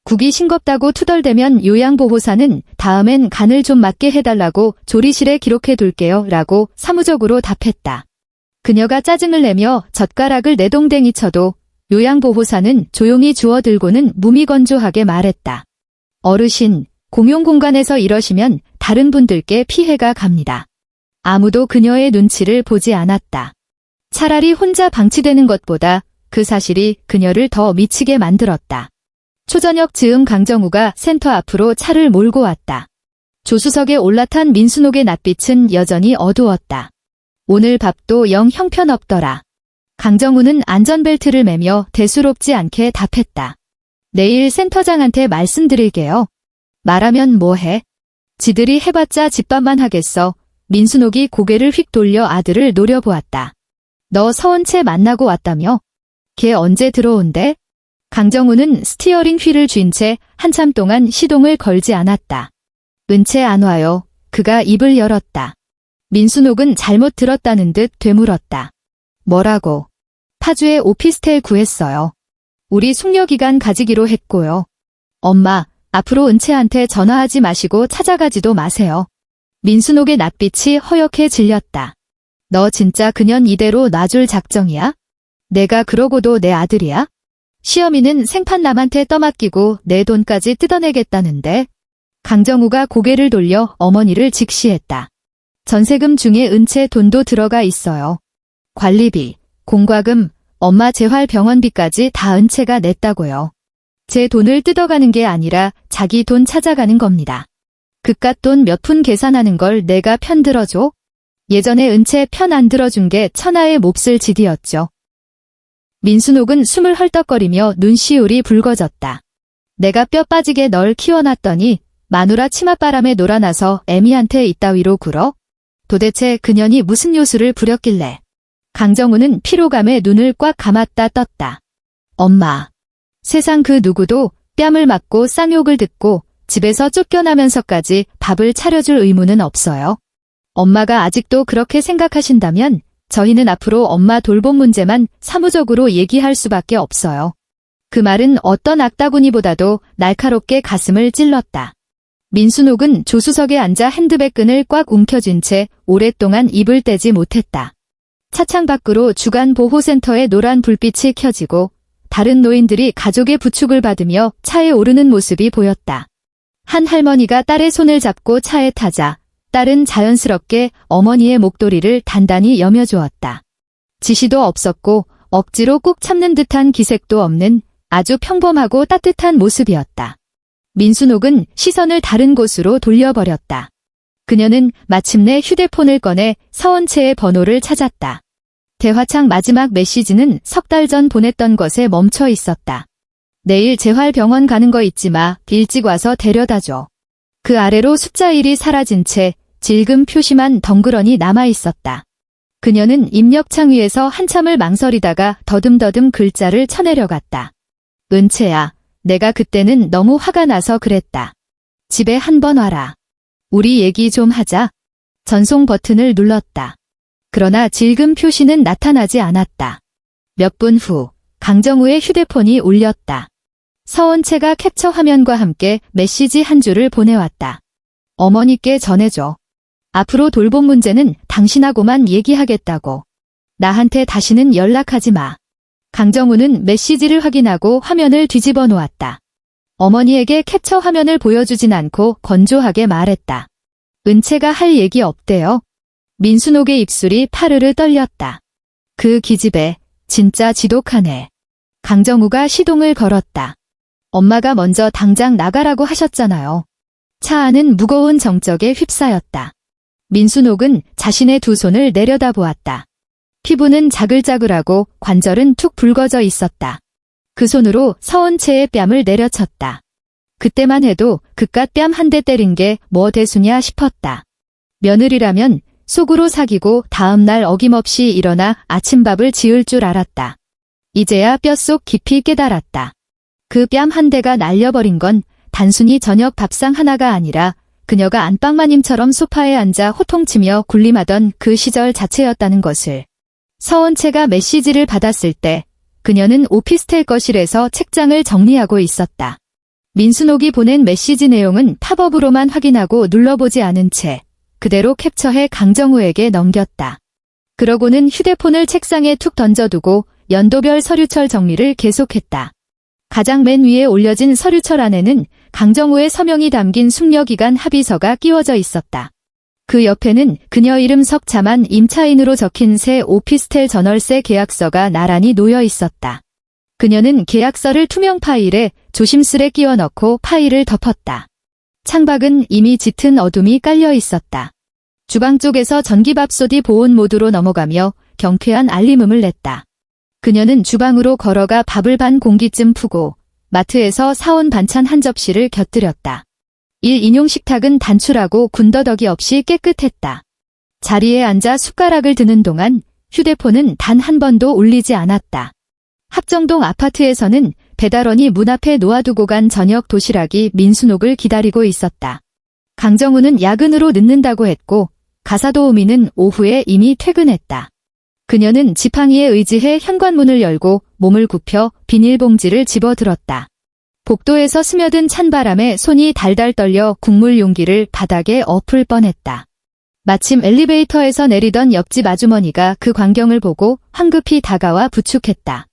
국이 싱겁다고 투덜대면 요양보호사는 다음엔 간을 좀 맞게 해달라고 조리실에 기록해둘게요 라고 사무적으로 답했다. 그녀가 짜증을 내며 젓가락을 내동댕이 쳐도 요양보호사는 조용히 주워들고는 무미건조하게 말했다. 어르신, 공용공간에서 이러시면 다른 분들께 피해가 갑니다. 아무도 그녀의 눈치를 보지 않았다. 차라리 혼자 방치되는 것보다 그 사실이 그녀를 더 미치게 만들었다. 초저녁 즈음 강정우가 센터 앞으로 차를 몰고 왔다. 조수석에 올라탄 민순옥의 낯빛은 여전히 어두웠다. 오늘 밥도 영 형편없더라. 강정우는 안전벨트를 매며 대수롭지 않게 답했다. 내일 센터장한테 말씀드릴게요. 말하면 뭐해? 지들이 해봤자 집밥만 하겠어. 민순옥이 고개를 휙 돌려 아들을 노려보았다. 너 서원채 만나고 왔다며? 걔 언제 들어온대? 강정우는 스티어링 휠을 쥔 채 한참 동안 시동을 걸지 않았다. 은채 안 와요. 그가 입을 열었다. 민순옥은 잘못 들었다는 듯 되물었다. 뭐라고? 파주에 오피스텔 구했어요. 우리 숙려기간 가지기로 했고요. 엄마, 앞으로 은채한테 전화하지 마시고 찾아가지도 마세요. 민순옥의 낯빛이 허옇게 질렸다. 너 진짜 그년 이대로 놔줄 작정이야? 내가 그러고도 내 아들이야? 시어미는 생판 남한테 떠맡기고 내 돈까지 뜯어내겠다는데. 강정우가 고개를 돌려 어머니를 직시했다. 전세금 중에 은채 돈도 들어가 있어요. 관리비, 공과금, 엄마 재활병원비까지 다 은채가 냈다고요. 제 돈을 뜯어가는 게 아니라 자기 돈 찾아가는 겁니다. 그깟 돈 몇 푼 계산하는 걸 내가 편 들어줘? 예전에 은채 편 안 들어준 게 천하의 몹쓸 짓이었죠. 민순옥은 숨을 헐떡거리며 눈시울이 붉어졌다. 내가 뼈 빠지게 널 키워놨더니 마누라 치맛바람에 놀아나서 애미한테 이따위로 굴어? 도대체 그년이 무슨 요술을 부렸길래. 강정우는 피로감에 눈을 꽉 감았다 떴다. 엄마. 세상 그 누구도 뺨을 맞고 쌍욕을 듣고 집에서 쫓겨나면서까지 밥을 차려줄 의무는 없어요. 엄마가 아직도 그렇게 생각하신다면 저희는 앞으로 엄마 돌봄 문제만 사무적으로 얘기할 수밖에 없어요. 그 말은 어떤 악다구니보다도 날카롭게 가슴을 찔렀다. 민순옥은 조수석에 앉아 핸드백 끈을 꽉 움켜쥔 채 오랫동안 입을 떼지 못했다. 차창 밖으로 주간 보호센터의 노란 불빛이 켜지고 다른 노인들이 가족의 부축을 받으며 차에 오르는 모습이 보였다. 한 할머니가 딸의 손을 잡고 차에 타자 딸은 자연스럽게 어머니의 목도리를 단단히 여며주었다. 지시도 없었고 억지로 꾹 참는 듯한 기색도 없는 아주 평범하고 따뜻한 모습이었다. 민순옥은 시선을 다른 곳으로 돌려버렸다. 그녀는 마침내 휴대폰을 꺼내 서원채의 번호를 찾았다. 대화창 마지막 메시지는 석 달 전 보냈던 것에 멈춰 있었다. 내일 재활병원 가는 거 잊지 마. 일찍 와서 데려다줘. 그 아래로 숫자 1이 사라진 채 질금 표시만 덩그러니 남아있었다. 그녀는 입력창 위에서 한참을 망설이다가 더듬더듬 글자를 쳐내려갔다. 은채야, 내가 그때는 너무 화가 나서 그랬다. 집에 한번 와라. 우리 얘기 좀 하자. 전송 버튼을 눌렀다. 그러나 질금 표시는 나타나지 않았다. 몇 분 후 강정우의 휴대폰이 울렸다. 서원채가 캡처 화면과 함께 메시지 한 줄을 보내왔다. 어머니께 전해줘. 앞으로 돌봄 문제는 당신하고만 얘기하겠다고. 나한테 다시는 연락하지 마. 강정우는 메시지를 확인하고 화면을 뒤집어 놓았다. 어머니에게 캡처 화면을 보여주진 않고 건조하게 말했다. 은채가 할 얘기 없대요. 민순옥의 입술이 파르르 떨렸다. 그 기집애 진짜 지독하네. 강정우가 시동을 걸었다. 엄마가 먼저 당장 나가라고 하셨잖아요. 차 안은 무거운 정적에 휩싸였다. 민순옥은 자신의 두 손을 내려다보았다. 피부는 자글자글하고 관절은 툭 붉어져 있었다. 그 손으로 서원채의 뺨을 내려쳤다. 그때만 해도 그깟 뺨 한 대 때린 게 뭐 대수냐 싶었다. 며느리라면 속으로 사귀고 다음날 어김없이 일어나 아침밥을 지을 줄 알았다. 이제야 뼛속 깊이 깨달았다. 그 뺨 한 대가 날려버린 건 단순히 저녁 밥상 하나가 아니라 그녀가 안방마님처럼 소파에 앉아 호통치며 군림하던 그 시절 자체였다는 것을. 서원채가 메시지를 받았을 때 그녀는 오피스텔 거실에서 책장을 정리하고 있었다. 민순옥이 보낸 메시지 내용은 팝업으로만 확인하고 눌러보지 않은 채 그대로 캡처해 강정우에게 넘겼다. 그러고는 휴대폰을 책상에 툭 던져두고 연도별 서류철 정리를 계속했다. 가장 맨 위에 올려진 서류철 안에는 강정우의 서명이 담긴 숙려기간 합의서가 끼워져 있었다. 그 옆에는 그녀 이름 석자만 임차인으로 적힌 새 오피스텔 전월세 계약서가 나란히 놓여 있었다. 그녀는 계약서를 투명 파일에 조심스레 끼워 넣고 파일을 덮었다. 창밖은 이미 짙은 어둠이 깔려 있었다. 주방 쪽에서 전기밥솥이 보온 모드로 넘어가며 경쾌한 알림음을 냈다. 그녀는 주방으로 걸어가 밥을 반 공기쯤 푸고 마트에서 사온 반찬 한 접시를 곁들였다. 1인용 식탁은 단출하고 군더더기 없이 깨끗했다. 자리에 앉아 숟가락을 드는 동안 휴대폰은 단 한 번도 울리지 않았다. 합정동 아파트에서는 배달원이 문 앞에 놓아두고 간 저녁 도시락이 민순옥을 기다리고 있었다. 강정우는 야근으로 늦는다고 했고 가사도우미는 오후에 이미 퇴근했다. 그녀는 지팡이에 의지해 현관문을 열고 몸을 굽혀 비닐봉지를 집어들었다. 복도에서 스며든 찬바람에 손이 달달 떨려 국물 용기를 바닥에 엎을 뻔했다. 마침 엘리베이터에서 내리던 옆집 아주머니가 그 광경을 보고 황급히 다가와 부축했다.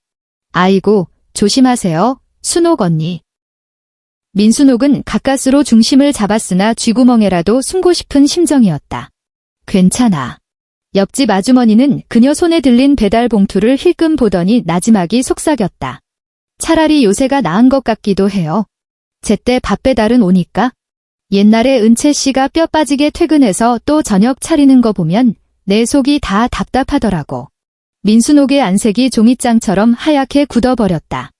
아이고, 조심하세요, 순옥 언니. 민순옥은 가까스로 중심을 잡았으나 쥐구멍에라도 숨고 싶은 심정이었다. 괜찮아. 옆집 아주머니는 그녀 손에 들린 배달 봉투를 힐끔 보더니 나지막이 속삭였다. 차라리 요새가 나은 것 같기도 해요. 제때 밥 배달은 오니까. 옛날에 은채 씨가 뼈 빠지게 퇴근해서 또 저녁 차리는 거 보면 내 속이 다 답답하더라고. 민순옥의 안색이 종이장처럼 하얗게 굳어버렸다.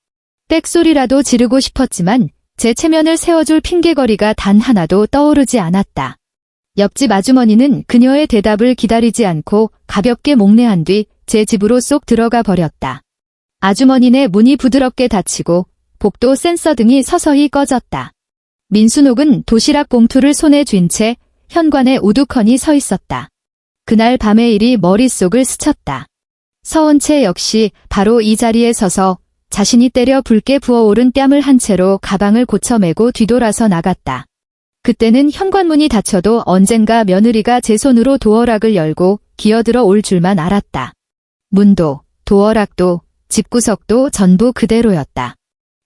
빽소리라도 지르고 싶었지만 제 체면을 세워줄 핑계거리가 단 하나도 떠오르지 않았다. 옆집 아주머니는 그녀의 대답을 기다리지 않고 가볍게 목례한 뒤 제 집으로 쏙 들어가 버렸다. 아주머니네 문이 부드럽게 닫히고 복도 센서 등이 서서히 꺼졌다. 민순옥은 도시락 봉투를 손에 쥔 채 현관에 우두커니 서 있었다. 그날 밤의 일이 머릿속을 스쳤다. 서원채 역시 바로 이 자리에 서서 자신이 때려 붉게 부어오른 뺨을 한 채로 가방을 고쳐 메고 뒤돌아서 나갔다. 그때는 현관문이 닫혀도 언젠가 며느리가 제 손으로 도어락을 열고 기어들어 올 줄만 알았다. 문도, 도어락도, 집구석도 전부 그대로였다.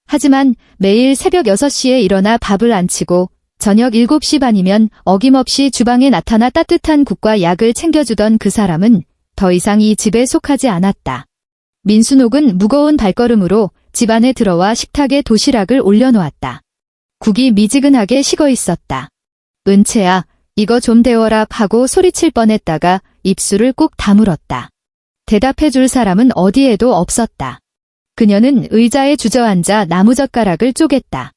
하지만 매일 새벽 6시에 일어나 밥을 안 치고 저녁 7시 반이면 어김없이 주방에 나타나 따뜻한 국과 약을 챙겨주던 그 사람은 더 이상 이 집에 속하지 않았다. 민순옥은 무거운 발걸음으로 집 안에 들어와 식탁에 도시락을 올려놓았다. 국이 미지근하게 식어 있었다. 은채야, 이거 좀 데워라 하고 소리칠 뻔했다가 입술을 꾹 다물었다. 대답해줄 사람은 어디에도 없었다. 그녀는 의자에 주저앉아 나무젓가락을 쪼갰다.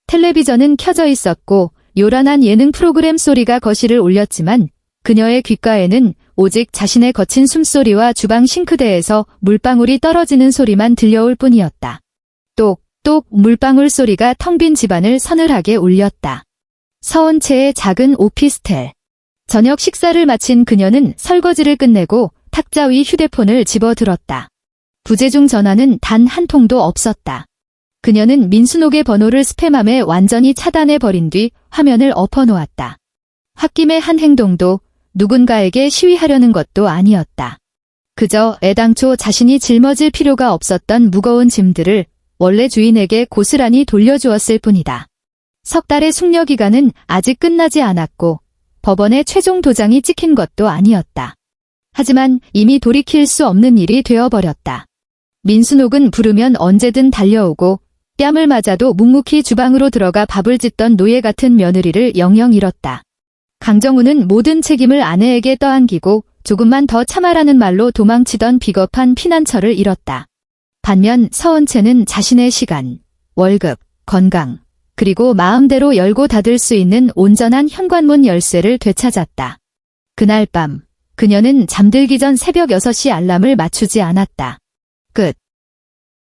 텔레비전은 켜져 있었고 요란한 예능 프로그램 소리가 거실을 울렸지만 그녀의 귓가에는 오직 자신의 거친 숨소리와 주방 싱크대에서 물방울이 떨어지는 소리만 들려올 뿐이었다. 똑똑 물방울 소리가 텅 빈 집안을 서늘하게 울렸다. 서원채의 작은 오피스텔. 저녁 식사를 마친 그녀는 설거지를 끝내고 탁자 위 휴대폰을 집어들었다. 부재중 전화는 단 한 통도 없었다. 그녀는 민순옥의 번호를 스팸함에 완전히 차단해버린 뒤 화면을 엎어놓았다. 홧김의 한 행동도 누군가에게 시위하려는 것도 아니었다. 그저 애당초 자신이 짊어질 필요가 없었던 무거운 짐들을 원래 주인에게 고스란히 돌려주었을 뿐이다. 석 달의 숙려 기간은 아직 끝나지 않았고 법원에 최종 도장이 찍힌 것도 아니었다. 하지만 이미 돌이킬 수 없는 일이 되어버렸다. 민순옥은 부르면 언제든 달려오고 뺨을 맞아도 묵묵히 주방으로 들어가 밥을 짓던 노예 같은 며느리를 영영 잃었다. 강정우는 모든 책임을 아내에게 떠안기고 조금만 더 참아라는 말로 도망치던 비겁한 피난처를 잃었다. 반면 서은채는 자신의 시간, 월급, 건강, 그리고 마음대로 열고 닫을 수 있는 온전한 현관문 열쇠를 되찾았다. 그날 밤, 그녀는 잠들기 전 새벽 6시 알람을 맞추지 않았다.